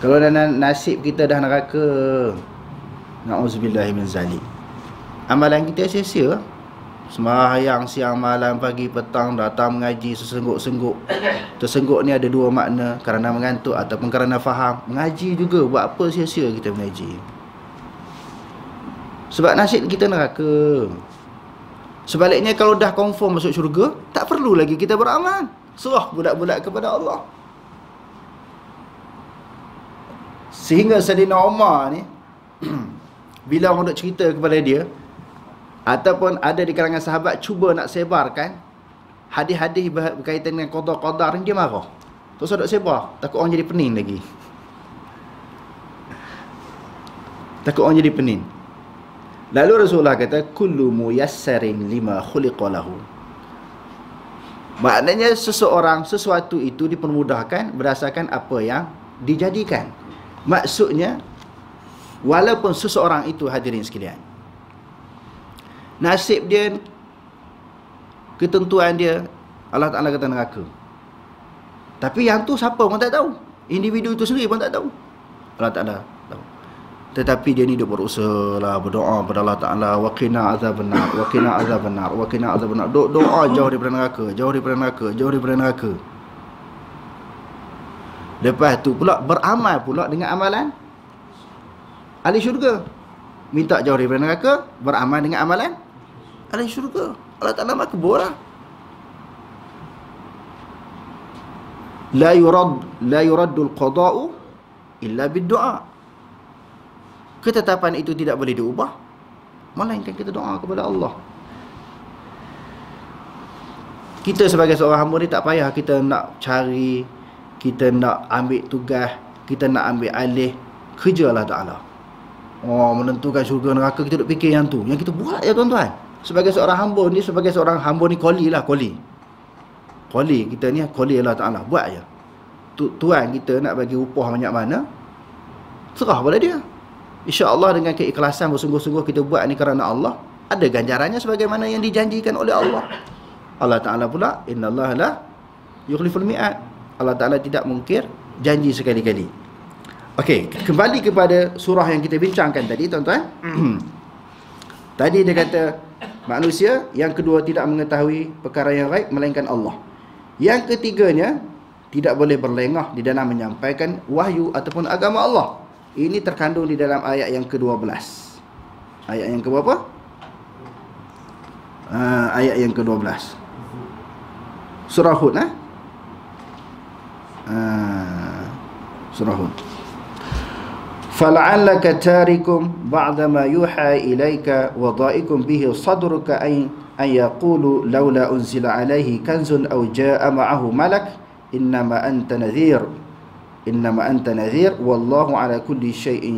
Kalau dah nasib kita dah neraka, na'udzubillahi min zalik, amalan kita sia-sia. Sembahyang siang malam pagi petang, datang mengaji sesengguk-sengguk. Tersengguk ni ada dua makna, kerana mengantuk ataupun kerana faham. Mengaji juga, buat apa sia-sia kita mengaji? Sebab nasib kita neraka. Sebaliknya kalau dah confirm masuk syurga, tak perlu lagi kita beramal. Serah bulat-bulat kepada Allah. Sehingga Sayyidina Umar ni bila orang nak cerita kepada dia, ataupun ada di kalangan sahabat cuba nak sebarkan hadis-hadis berkaitan dengan qada-qadar ni, dia marah. Terus nak sebar, takut orang jadi pening lagi. Takut orang jadi pening. Lalu Rasulullah kata, kullu muyassarin lima khuliqa lahu. Maknanya sesuatu itu dipermudahkan berdasarkan apa yang dijadikan. Maksudnya, walaupun seseorang itu, hadirin sekalian, nasib dia, ketentuan dia, Allah Ta'ala kata neraka. Tapi yang tu siapa pun tak tahu. Individu itu sendiri pun tak tahu. Allah Ta'ala tahu. Tetapi dia ni dia berusaha lah, berdoa kepada Allah Ta'ala, wa qina azabannar, wa qina azabannar, wa qina azabannar. Doa jauh daripada neraka, jauh daripada neraka, jauh daripada neraka. Lepas tu pula beramal pula dengan amalan ahli syurga. Minta jauh daripada neraka, beramal dengan amalan ahli syurga. Allah Ta'ala makbul lah. La yuraddul qada'u illa bid-du'a. Ketetapan itu tidak boleh diubah melainkan kita doa kepada Allah. Kita sebagai seorang hamba ni tak payah kita nak cari, kita nak ambil tugas, kita nak ambil alih kerja Allah Ta'ala. Oh, menentukan syurga neraka, kita duk fikir yang tu. Yang kita buat ya tuan-tuan. Sebagai seorang hamba ni, koli lah, koli kita ni, koli Allah Ta'ala. Buat je. Tuan kita nak bagi upah banyak mana, serah pada dia. InsyaAllah dengan keikhlasan bersungguh-sungguh kita buat ni kerana Allah, ada ganjarannya sebagaimana yang dijanjikan oleh Allah. Allah Ta'ala pula, innallaha la yukhliful mi'ad. Allah Ta'ala tidak mungkir janji sekali-kali. Okey, kembali kepada surah yang kita bincangkan tadi tuan-tuan. Tadi dia kata manusia, yang kedua tidak mengetahui perkara yang gaib melainkan Allah. Yang ketiganya, tidak boleh berlengah di dalam menyampaikan wahyu ataupun agama Allah. Ini terkandung di dalam ayat yang ke-12. Ayat yang ke berapa? Ayat yang ke-12. Surah Hud, Surah Hud. فَلَعَلَّكَ تَارِكُمْ بَعْدَمَا يُوحَى إِلَيْكَ وَضَائِكُمْ بِهِ صَدْرُكَ أَنْ يَقُولُوا لَوْلَا أُنْزِلَ عَلَيْهِ كَنْزٌ أَوْ جَاءَ مَعَهُ مَلَكٌ إِنَّمَا أَنْتَ نَذِيرٌ وَاللَّهُ عَلَى كُلِّ شَيْءٍ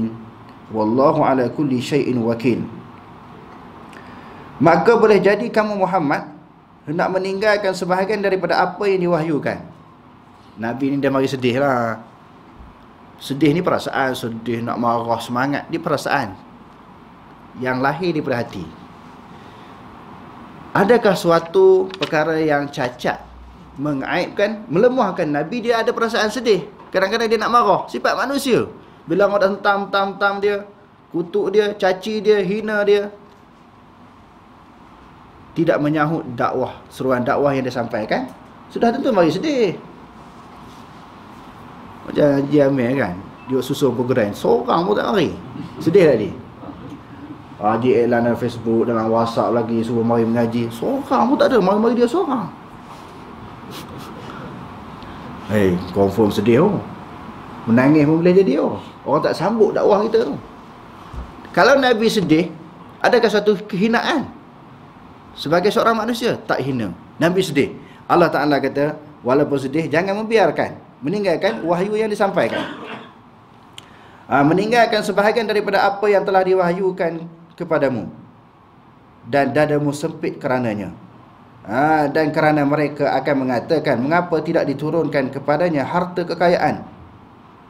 وَكِيلٌ. Maka boleh jadi kamu Muhammad hendak meninggalkan sebahagian daripada apa yang diwahyukan. Nabi ni dia mari sedih lah. Sedih ni perasaan, sedih, nak marah, semangat, dia perasaan yang lahir daripada hati. Adakah suatu perkara yang cacat, mengaibkan, melemahkan Nabi? Dia ada perasaan sedih. Kadang-kadang dia nak marah, sifat manusia. Bila orang dah hentam dia, kutuk dia, caci dia, hina dia, tidak menyahut dakwah, seruan dakwah yang dia sampaikan, sudah tentu mari sedih. Macam Haji Amir kan, dia susun program, seorang pun tak mari. Sedih tak dia? Dia iklan dalam Facebook, dalam WhatsApp lagi, suruh mari mengaji, seorang pun tak ada, mari-mari dia seorang. Confirm sedih oh. Menangis pun boleh jadi oh. Orang tak sambut dakwah kita tu. Kalau Nabi sedih, adakah satu kehinaan? Sebagai seorang manusia, tak hina. Nabi sedih. Allah Ta'ala kata, walaupun sedih, jangan membiarkan, meninggalkan wahyu yang disampaikan. Meninggalkan sebahagian daripada apa yang telah diwahyukan kepadamu, dan dadamu sempit kerananya. Dan kerana mereka akan mengatakan, mengapa tidak diturunkan kepadanya harta kekayaan,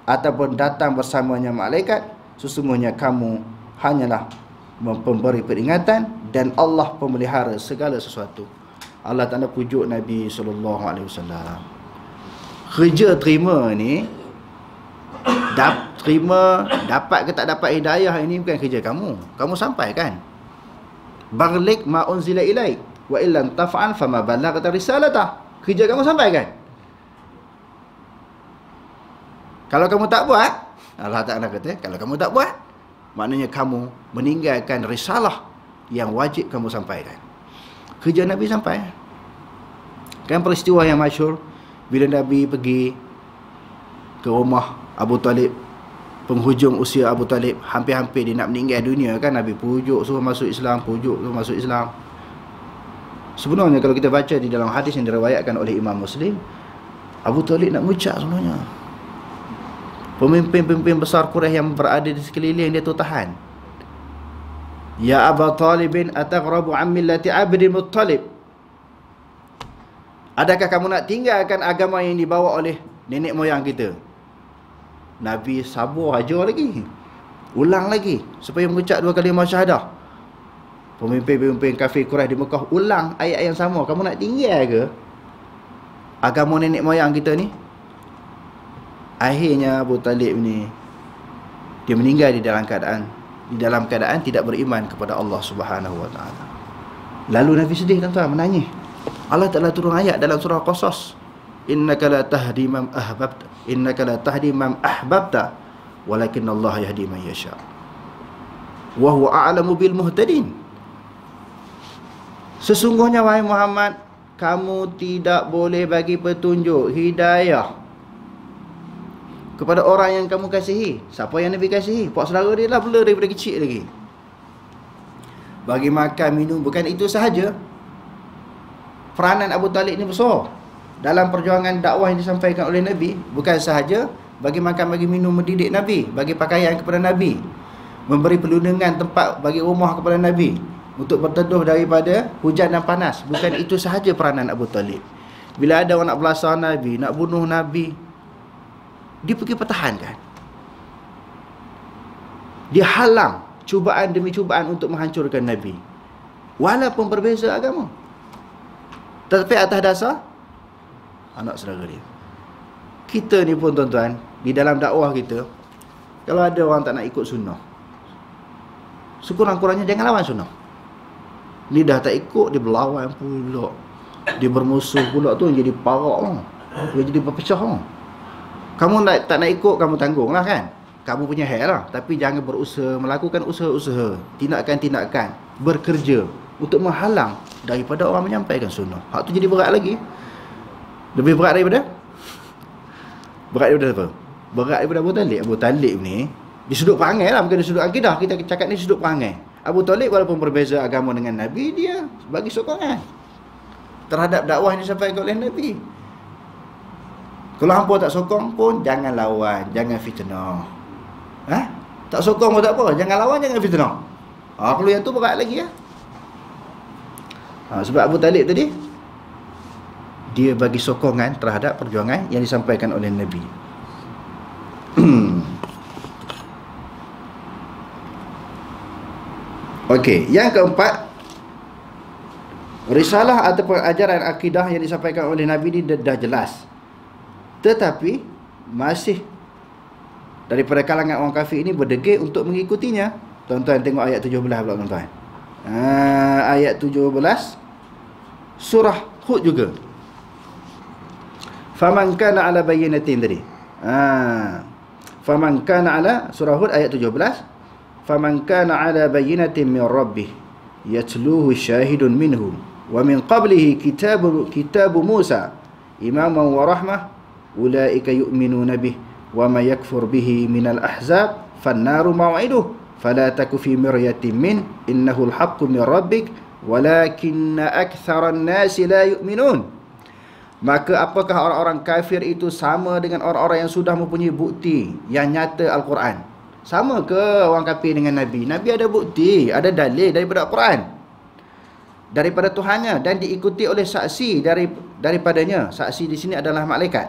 ataupun datang bersamanya malaikat. Sesungguhnya kamu hanyalah pemberi peringatan, dan Allah pemelihara segala sesuatu. Allah Ta'ala pujuk Nabi SAW. Kerja terima ni, dapat ke tak dapat hidayah ini bukan kerja kamu. Kamu sampaikan. Baligh ma unzila ilaik wa illam taf'al fama ballaghta risalata. Kerja kamu sampaikan. Kalau kamu tak buat, Allah Ta'ala kata, kalau kamu tak buat, maknanya kamu meninggalkan risalah yang wajib kamu sampaikan. Kerja Nabi sampai. Kan peristiwa yang masyhur bila Nabi pergi ke rumah Abu Talib, penghujung usia Abu Talib, hampir-hampir dia nak meninggal dunia kan, Nabi pujuk suruh masuk Islam, pujuk suruh masuk Islam. Sebenarnya kalau kita baca di dalam hadis yang diriwayatkan oleh Imam Muslim, Abu Talib nak mengucap sebenarnya. Pemimpin-pemimpin besar Quraisy yang berada di sekeliling dia tu tahan. Ya Abu Talibin ataghrabu an millati Abdul Muttalib. Adakah kamu nak tinggalkan agama yang dibawa oleh nenek moyang kita? Nabi sabar aja lagi. Ulang lagi supaya mengucap dua kalimah syahadah. Pemimpin-pemimpin kafir Quraisy di Mekah ulang ayat yang sama. Kamu nak tinggal ke agama nenek moyang kita ni? Akhirnya Abu Talib ni dia meninggal di dalam keadaan tidak beriman kepada Allah Subhanahu wa taala. Lalu Nabi sedih tuan-tuan, menangis. Allah Ta'ala turun ayat dalam surah Qasas, innaka la tahdi man ahbabta, innaka la tahdi man ahbabta walakin Allah yahdi man yasha wa huwa a'lamu bil muhtadin. Sesungguhnya wahai Muhammad, kamu tidak boleh bagi petunjuk, hidayah kepada orang yang kamu kasihi. Siapa yang Nabi kasihi? Pak saudara dia lah pula daripada kecil lagi. Bagi makan, minum. Bukan itu sahaja, peranan Abu Talib ni besar dalam perjuangan dakwah yang disampaikan oleh Nabi. Bukan sahaja bagi makan, bagi minum, mendidik Nabi, bagi pakaian kepada Nabi, memberi perlindungan tempat bagi rumah kepada Nabi, untuk berteduh daripada hujan dan panas. Bukan itu sahaja peranan Abu Talib. Bila ada orang nak belasah Nabi, nak bunuh Nabi, dia pergi pertahankan. Dia halang cubaan demi cubaan untuk menghancurkan Nabi, walaupun berbeza agama. Tetapi atas dasar anak saudara dia. Kita ni pun tuan-tuan, di dalam dakwah kita, kalau ada orang tak nak ikut sunnah, sekurang-kurangnya jangan lawan sunnah. Ni dah tak ikut, dia berlawan pula, dia bermusuh pula, tu jadi parak, dia jadi berpecah. Kamu tak nak ikut, kamu tanggung lah kan, kamu punya hal lah. Tapi jangan berusaha, melakukan usaha-usaha, tindakan-tindakan, bekerja untuk menghalang daripada orang menyampaikan sunnah. Hak tu jadi berat lagi. Lebih berat daripada apa? Berat daripada Abu Talib. Abu Talib ni di sudut perangai lah, bukan di sudut akidah. Kita cakap ni sudut perangai. Abu Talib walaupun berbeza agama dengan Nabi, dia bagi sokongan terhadap dakwah yang disampaikan oleh Nabi. Kalau hampa tak sokong pun, jangan lawan, jangan fitnah. Tak sokong pun tak apa, jangan lawan, jangan fitnah. Kalau yang tu berat lagi ya. Sebab Abu Talib tadi, dia bagi sokongan terhadap perjuangan yang disampaikan oleh Nabi. Okey, yang keempat, risalah ataupun ajaran akidah yang disampaikan oleh Nabi ini dah jelas, tetapi masih daripada kalangan orang kafir ini berdegil untuk mengikutinya. Tuan-tuan tengok ayat 17 pula tuan-tuan. Ayat 17 surah Hud juga. Faman kana ala bayyinatin tadi. Faman kana ala, surah Hud ayat 17. Faman kana ala bayyinatin min rabbih yatluhu syahidun minhu wa min qablihi kitabu Musa imaman wa rahmah ulaika yu'minuna bih wa ma yakfur bihi minal ahzab fannaru maw'iduh fala taku fi miryatin min innahu alhaqqu min rabbik walakinna aktharan nasi la yu'minun. Maka apakah orang-orang kafir itu sama dengan orang-orang yang sudah mempunyai bukti yang nyata Al-Quran? Sama ke orang kafir dengan Nabi? Nabi ada bukti, ada dalil daripada Al-Quran, daripada Tuhannya, dan diikuti oleh saksi daripadanya. Saksi di sini adalah malaikat.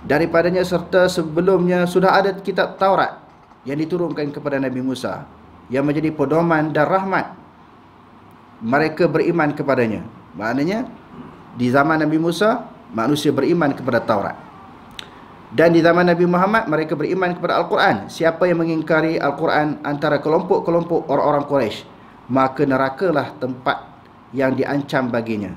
Daripadanya, serta sebelumnya sudah ada kitab Taurat yang diturunkan kepada Nabi Musa, yang menjadi pedoman dan rahmat. Mereka beriman kepadanya. Maknanya di zaman Nabi Musa, manusia beriman kepada Taurat. Dan di zaman Nabi Muhammad, mereka beriman kepada Al-Quran. Siapa yang mengingkari Al-Quran antara kelompok-kelompok orang-orang Quraisy, maka nerakalah tempat yang diancam baginya.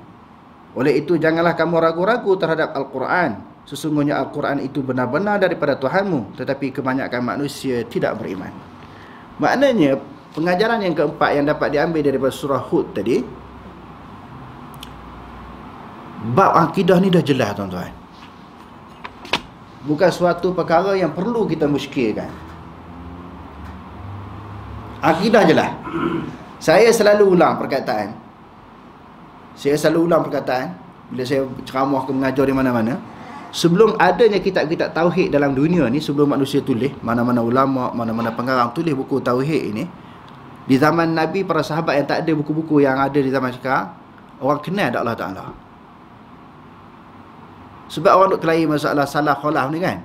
Oleh itu, janganlah kamu ragu-ragu terhadap Al-Quran. Sesungguhnya Al-Quran itu benar-benar daripada Tuhanmu, tetapi kebanyakan manusia tidak beriman. Maknanya, pengajaran yang keempat yang dapat diambil daripada surah Hud tadi, bab akidah ni dah jelas tuan-tuan. Bukan suatu perkara yang perlu kita muskilkan. Akidah jelas. Saya selalu ulang perkataan. Bila saya ceramah ke mengajar di mana-mana, sebelum adanya kitab-kitab tauhid dalam dunia ni, sebelum manusia tulis, mana-mana ulama, mana-mana pengarang tulis buku tauhid ini, di zaman Nabi, para sahabat yang tak ada buku-buku yang ada di zaman sekarang, orang kenal tak Allah Ta'ala. Sebab orang duk kelahi masalah salah khalaf ni kan,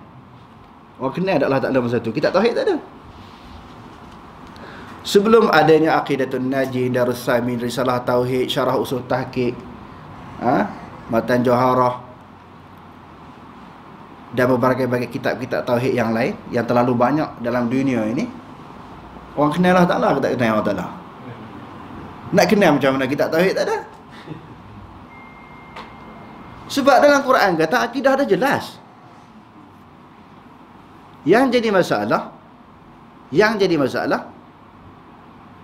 orang kenal tak Allah Ta'ala masa tu. Kitab tauhid tak ada. Sebelum adanya Aqidatun Najih, Darus Samin, Risalah Tauhid, Syarah Usul Tahqiq, Matan Joharah, dan berbagai-bagai kitab-kitab tauhid yang lain yang terlalu banyak dalam dunia ini, orang kenal Allah Ta'ala ke tak kenal Allah Ta'ala? Nak kenal macam mana kitab tauhid tak ada? Sebab dalam Quran kata akidah dah jelas. Yang jadi masalah,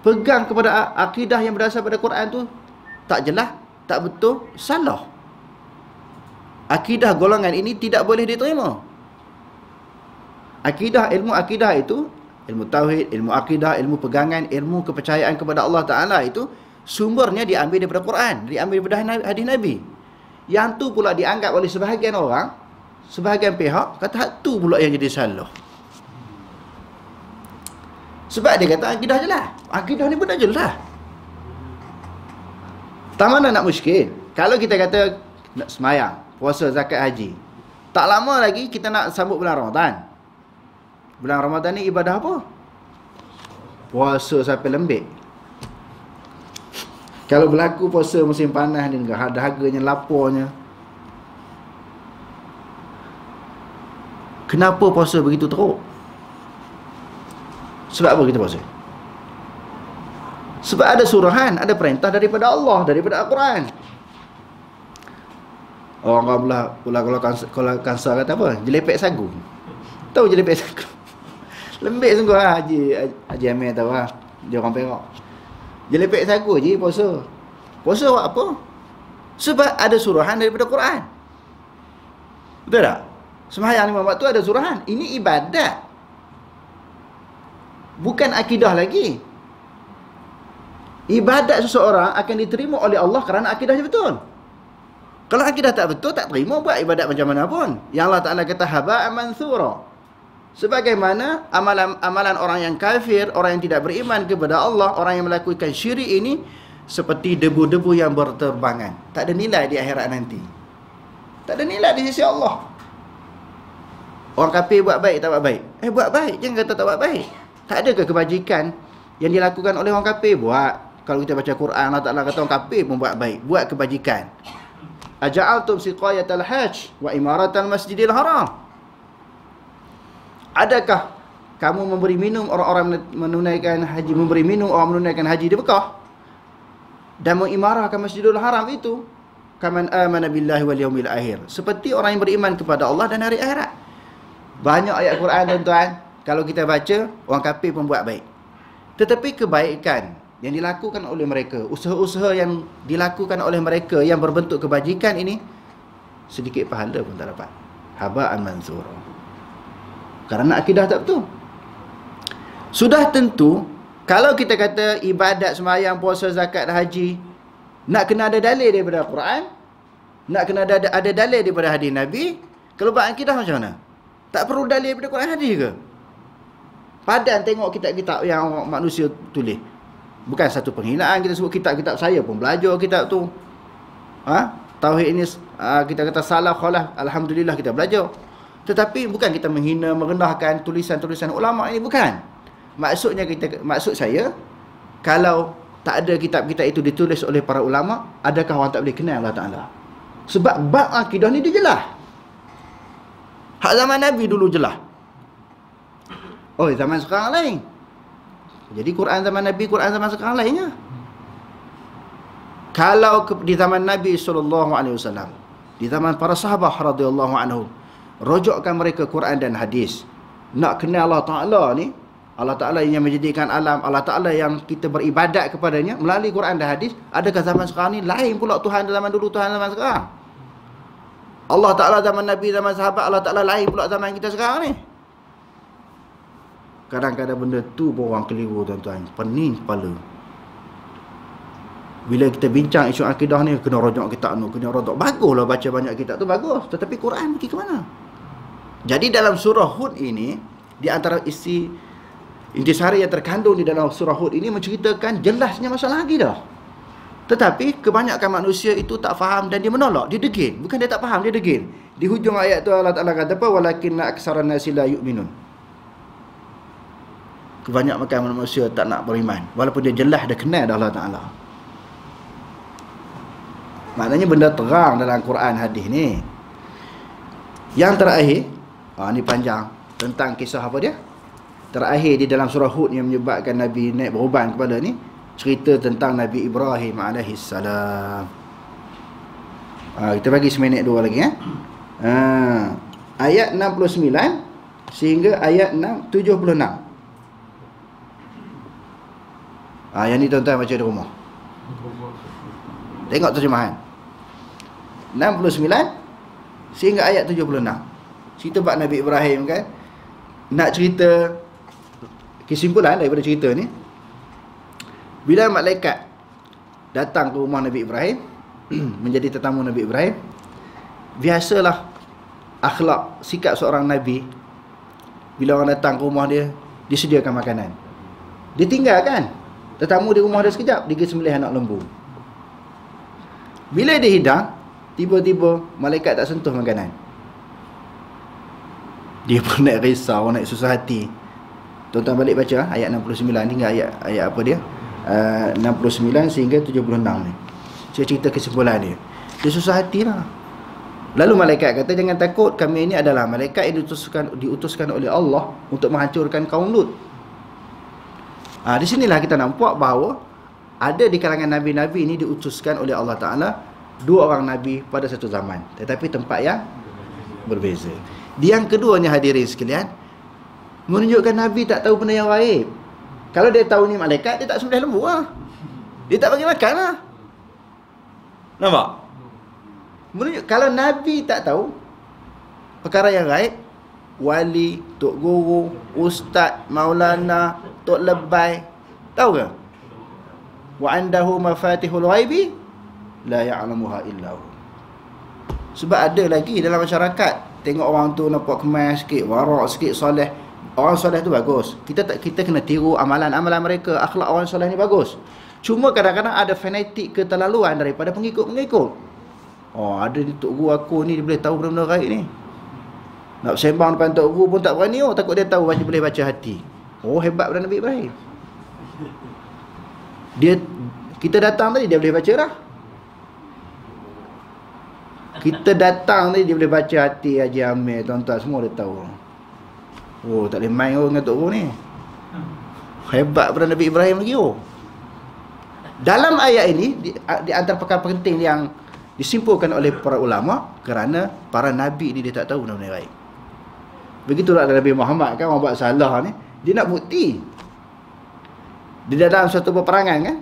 pegang kepada akidah yang berdasar pada Quran tu tak jelas, tak betul, salah. Akidah golongan ini tidak boleh diterima. Ilmu akidah itu, ilmu tauhid, ilmu akidah, ilmu pegangan, ilmu kepercayaan kepada Allah Ta'ala itu sumbernya diambil daripada Quran, diambil daripada hadis Nabi. Yang tu pula dianggap oleh sebahagian orang, sebahagian pihak, kata tu pula yang jadi salah. Sebab dia kata akidah jelas. Akidah ni pun dah jelas. Tak mana nak muskil. Kalau kita kata nak semayang, puasa, zakat, haji, tak lama lagi kita nak sambut bulan Ramadan. Bulan Ramadan ni ibadah apa? Puasa sampai lembik. Kalau berlaku puasa musim panas ni, dahaganya, lapornya, kenapa puasa begitu teruk? Sebab apa kita puasa? Sebab ada suruhan, ada perintah daripada Allah, daripada Al-Quran. Orang pula kalau kansa kata apa? Jelepek sagu. Tahu jelepek sagu? Lembik sungguh lah Haji Amir tahu lah. Dia orang Perak. Jelepek sagu je puasa. Puasa buat apa? Sebab ada suruhan daripada Quran. Betul tak? Sembahyang 5 waktu ada suruhan. Ini ibadat. Bukan akidah lagi. Ibadat seseorang akan diterima oleh Allah kerana akidahnya betul. Kalau akidah tak betul, tak terima buat ibadat macam mana pun. Yang Allah Ta'ala kata haba'an mansura. Sebagaimana amalan orang yang kafir, orang yang tidak beriman kepada Allah, orang yang melakukan syirik ini seperti debu-debu yang berterbangan. Tak ada nilai di akhirat nanti. Tak ada nilai di sisi Allah. Orang kafir buat baik tak buat baik? Buat baik, jangan kata tak buat baik. Tak adakah kebajikan yang dilakukan oleh orang kafir? Buat. Kalau kita baca Quran, Allah Ta'ala kata orang kafir pun buat baik, buat kebajikan. Aja'altum siqayatal hajj wa imaratal masjidil haram. Adakah kamu memberi minum orang-orang menunaikan haji, memberi minum orang menunaikan haji di Mekah dan mengimarahkan Masjidil Haram itu, kaman amana billahi wal yaumil akhir, seperti orang yang beriman kepada Allah dan hari akhirat. Banyak ayat Quran tuan-tuan, kalau kita baca, orang kafir pun buat baik. Tetapi kebaikan yang dilakukan oleh mereka, usaha-usaha yang dilakukan oleh mereka yang berbentuk kebajikan ini, sedikit pahala pun tak dapat. Haba'an mansura. Kerana akidah tak betul. Sudah tentu, kalau kita kata ibadat sembahyang, puasa, zakat, haji, nak kena ada dalil daripada Quran, nak kena ada dalil daripada hadis Nabi. Kalau buat akidah macam mana? Tak perlu dalil daripada Quran, hadis ke? Padan tengok kitab-kitab yang manusia tulis. Bukan satu penghinaan kita sebut kitab-kitab, saya pun belajar kitab tu. Tauhid ini kita kata salah khalah, alhamdulillah kita belajar. Tetapi bukan kita menghina, merendahkan tulisan-tulisan ulama ini, bukan. Maksud saya, kalau tak ada kitab-kitab itu ditulis oleh para ulama, adakah orang tak boleh kenal Allah Ta'ala? Sebab bab akidah ni dia jelas. Hak zaman Nabi dulu jelas. Oh, zaman sekarang lain. Jadi Quran zaman Nabi, Quran zaman sekarang lainnya. Kalau di zaman Nabi SAW, di zaman para sahabat radhiyallahu anhum, rojokkan mereka Quran dan hadis, nak kenal Allah Ta'ala ni, Allah Ta'ala yang menjadikan alam, Allah Ta'ala yang kita beribadat kepadanya melalui Quran dan hadis. Adakah zaman sekarang ni lain pula Tuhan zaman dulu, Tuhan zaman sekarang? Allah Ta'ala zaman Nabi, zaman sahabat, Allah Ta'ala lain pula zaman kita sekarang ni. Kadang-kadang benda tu pun orang keliru tuan-tuan, pening kepala. Bila kita bincang isu akidah ni, kena rojok kitab ni, kena rojok. Baguslah baca banyak kitab tu, bagus. Tetapi Quran pergi ke mana? Jadi dalam surah Hud ini, di antara isi intisari yang terkandung di dalam surah Hud ini menceritakan jelasnya masalah akidah. Tetapi kebanyakan manusia itu tak faham dan dia menolak, dia degil. Bukan dia tak faham, dia degil. Di hujung ayat tu Allah Ta'ala kata apa? Walakinna aksaran nasi la yu'minun. Kebanyakan manusia tak nak beriman, walaupun dia jelas, dia kenal dah Allah Ta'ala. Maknanya benda terang dalam Quran hadis ni. Yang terakhir, ni panjang, tentang kisah apa dia? Terakhir di dalam surah Hud yang menyebabkan Nabi naik beruban kepada ni, cerita tentang Nabi Ibrahim alaihissalam. Kita bagi seminit dua lagi ayat 69 sehingga ayat 76. Yang ni tuan-tuan baca di rumah. Tengok terjemahan. 69 sehingga ayat 76. Cerita bab Nabi Ibrahim kan. Nak cerita kesimpulan daripada cerita ni, bila malaikat datang ke rumah Nabi Ibrahim menjadi tetamu Nabi Ibrahim, biasalah akhlak sikap seorang Nabi, bila orang datang ke rumah dia, disediakan makanan. Dia tinggalkan tetamu di rumah dia sekejap, dia pergi sembelih anak lembu. Bila dia hidang, tiba-tiba malaikat tak sentuh makanan. Dia pun nak risau, nak susah hati. Tuan-tuan balik baca ayat 69 hingga ayat apa dia? 69 sehingga 76 ni. Saya cerita kesimpulan dia. Dia susah hatilah. Lalu malaikat kata, jangan takut, kami ini adalah malaikat yang diutuskan oleh Allah untuk menghancurkan kaum Lut. Di sinilah kita nampak bahawa ada di kalangan nabi-nabi ini diutuskan oleh Allah Ta'ala 2 orang nabi pada satu zaman, tetapi tempat yang berbeza. Yang keduanya hadirin sekalian, menunjukkan Nabi tak tahu benda yang gaib. Kalau dia tahu ni malaikat, dia tak sembelih lembu lah. Dia tak bagi makan lah. Nampak? Kalau Nabi tak tahu perkara yang gaib, wali, tok guru, ustaz, maulana, tok lebay, tahu ke? Wa andahu mafatihul ghaibi la ya'lamuha illa hu. Sebab ada lagi dalam masyarakat, tengok orang tu nampak kemas sikit, warak sikit, soleh. Orang soleh tu bagus. Kita kena tiru amalan-amalan mereka. Akhlak orang soleh ni bagus. Cuma kadang-kadang ada fanatik keterlaluan daripada pengikut-pengikut. Oh, ada ni tok guru aku ni, dia boleh tahu benda-benda gaib ni. Nak sembang depan tok guru pun tak berani. Oh, takut dia tahu boleh baca hati. Oh, hebat pada Nabi Ibrahim. Kita datang tadi, dia boleh baca dah. Kita datang tadi, dia boleh baca hati Haji Amir, tuan-tuan semua dia tahu. Oh, tak boleh main dengan tok guru ni. Hebat pada Nabi Ibrahim lagi. Dalam ayat ini, di antara perkara penting yang disimpulkan oleh para ulama, kerana para nabi ni dia tak tahu benda-benda gaib. Begitulah Nabi Muhammad kan, orang buat salah ni, dia nak bukti. Di dalam suatu peperangan kan,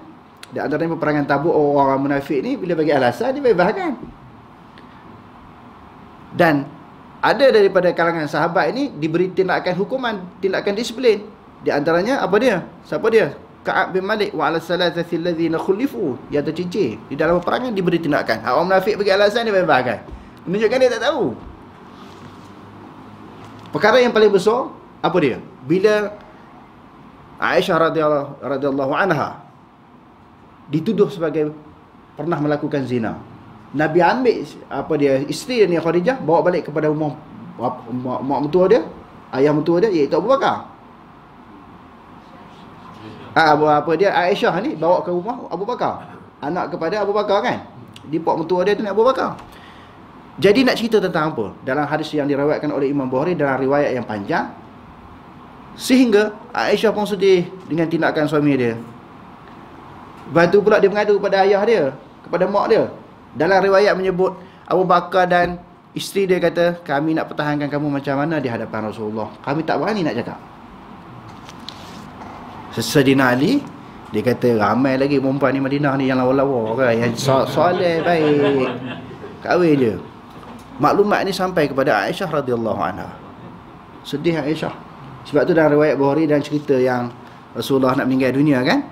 di antara peperangan Tabuk, orang munafik ni bila bagi alasan, dia bebaskan. Dan ada daripada kalangan sahabat ini diberi tindakan hukuman, tindakan disiplin. Di antaranya apa dia? Siapa dia? Ka'ab bin Malik wa ala salatati allazina khulifu, yang tercincir di dalam peperangan, diberi tindakan. Orang munafik bagi alasan, dia bebaskan. Menunjukkan dia tak tahu. Perkara yang paling besar apa dia? Bila Aisyah radhiyallahu anha dituduh sebagai pernah melakukan zina, Nabi ambil isteri dia Khadijah, bawa balik kepada rumah mak mentua dia, ayah mentua dia, iaitu Abu Bakar. Aisyah ni bawa ke rumah Abu Bakar, anak kepada Abu Bakar kan, di pak mentua dia tu ni Abu Bakar. Jadi nak cerita tentang apa? Dalam hadis yang diriwayatkan oleh Imam Bukhari, dalam riwayat yang panjang, sehingga Aisyah pun sedih dengan tindakan suami dia. Lepas tu pula dia mengadu kepada ayah dia, kepada mak dia. Dalam riwayat menyebut Abu Bakar dan isteri dia kata, kami nak pertahankan kamu macam mana di hadapan Rasulullah, kami tak berani nak cakap. Sayyidina Ali, dia kata ramai lagi perempuan ni Madinah ni yang lawa-lawa kan, yang soleh baik, kahwin je. Maklumat ni sampai kepada Aisyah radhiyallahu anha. Sedih Aisyah. Sebab tu dalam riwayat Bukhari dan cerita yang Rasulullah nak meninggal dunia kan,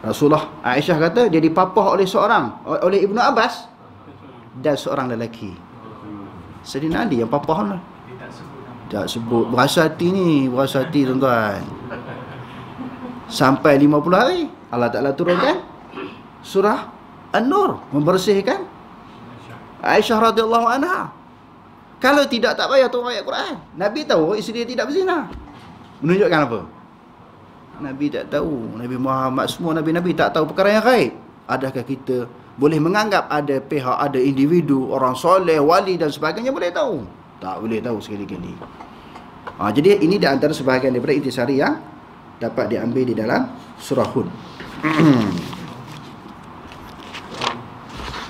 Rasulullah, Aisyah kata dia dipapah oleh oleh Ibnu Abbas dan seorang lelaki. Sayyidina Ali yang papah lah. Tak sebut. Berasa hati ni, berasa hati tuan-tuan. Sampai 50 hari Allah Ta'ala turunkan surah An-Nur, membersihkan Aisyah radhiyallahu anha. Kalau tidak, tak payah turun ayat Quran. Nabi tahu isteri dia tidak berzina. Menunjukkan apa? Nabi tak tahu. Nabi Muhammad, semua Nabi-Nabi tak tahu perkara yang gaib. Adakah kita boleh menganggap ada pihak, ada individu, orang soleh, wali dan sebagainya boleh tahu? Tak boleh tahu sekali-kali. Jadi ini di antara sebahagian daripada intisari yang dapat diambil di dalam surah Hud.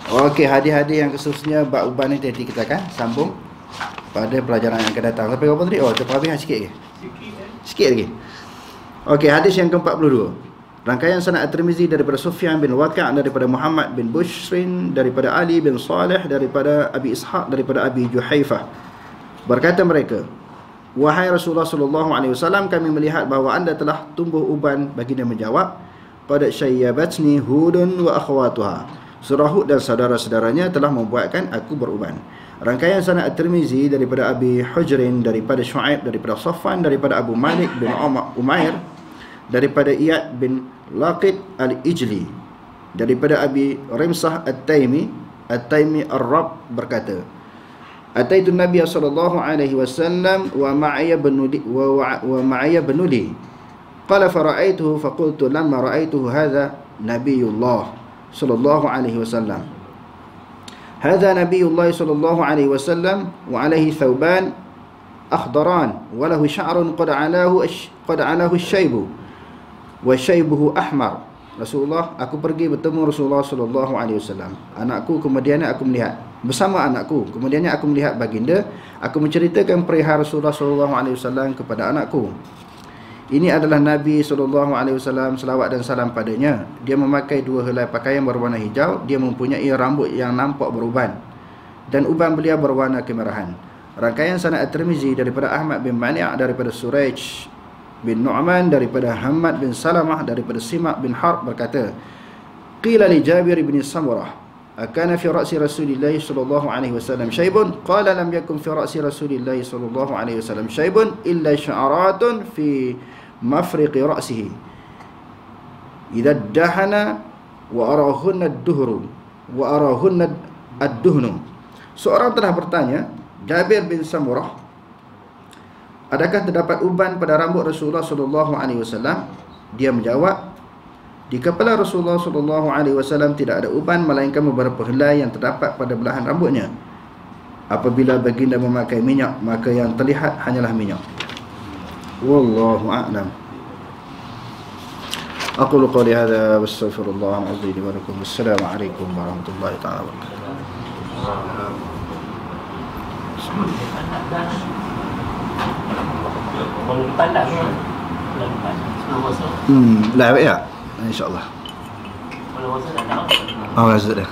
Okey, hadis-hadis yang seterusnya bab uban ni nanti kita akan sambung pada pelajaran yang akan datang. Sampai berapa tadi? Oh, cepat habis sikit lagi. Sikit lagi. Okey, hadis yang ke-42. Rangkaian sanad At-Tirmizi daripada Sufyan bin Waqi' daripada Muhammad bin Bushrin daripada Ali bin Saleh daripada Abi Ishaq daripada Abi Juhaifah. Berkata mereka, wahai Rasulullah sallallahu alaihi wasallam, kami melihat bahawa anda telah tumbuh uban. Baginda menjawab, qad syayyabatni Hudun wa akhwatuha. Surah Hud dan saudara-saudaranya telah membuatkan aku beruban. Rangkaian sanad At-Tirmizi daripada Abi Hujrin daripada Shu'aib daripada Safwan daripada Abu Malik bin Umair daripada Iyad bin Laqid al-Ijli daripada Abi Rimsah At-Taimi Ar-Rab berkata, Ataitu Nabi sallallahu alaihi wasallam wa ma'aya benuli qala fara'aituhu faqultu lamma ra'aituhu hadha nabiyullah sallallahu alaihi wasallam hadha nabiyullah sallallahu alaihi wasallam wa alaihi thawban akhdaran wa lahu sya'run qad alahu syaibu wa syaibuhu ahmar. Rasulullah, aku pergi bertemu Rasulullah sallallahu alaihi wasallam. Anakku, kemudiannya aku melihat bersama anakku. Kemudiannya aku melihat baginda. Aku menceritakan perihal Rasulullah sallallahu alaihi wasallam kepada anakku. Ini adalah Nabi sallallahu alaihi wasallam, selawat dan salam padanya. Dia memakai 2 helai pakaian berwarna hijau. Dia mempunyai rambut yang nampak beruban dan uban beliau berwarna kemerahan. Rangkaian sanad At-Tirmizi daripada Ahmad bin Mani' daripada Suraij bin Nu'man daripada Hamad bin Salamah daripada Simak bin Harb berkata, qila li Jabir bin Samurah akana fi ra'si Rasulillah sallallahu alaihi wasallam syaibun? Qala lam yakun fi ra'si Rasulillah sallallahu alaihi wasallam syaibun illa sya'aratun fi mafriqi ra'sihi idza dahana wa arahunna ad-duhru wa arahunna ad-duhnu. Seorang telah bertanya, Jabir bin Samurah, adakah terdapat uban pada rambut Rasulullah sallallahu alaihi wasallam? Dia menjawab, di kepala Rasulullah sallallahu alaihi wasallam tidak ada uban melainkan beberapa helai yang terdapat pada belahan rambutnya. Apabila baginda memakai minyak, maka yang terlihat hanyalah minyak. Wallahu a'lam. Aqulu qawli hadza wa astaghfirullah al-azim li wa lakum. Assalamu alaikum warahmatullahi taala wabarakatuh. Bulan depan dah semua. Bulan depan. Lah baik tak? InsyaAllah. Bulan puasa dah dah. Oh, sudah.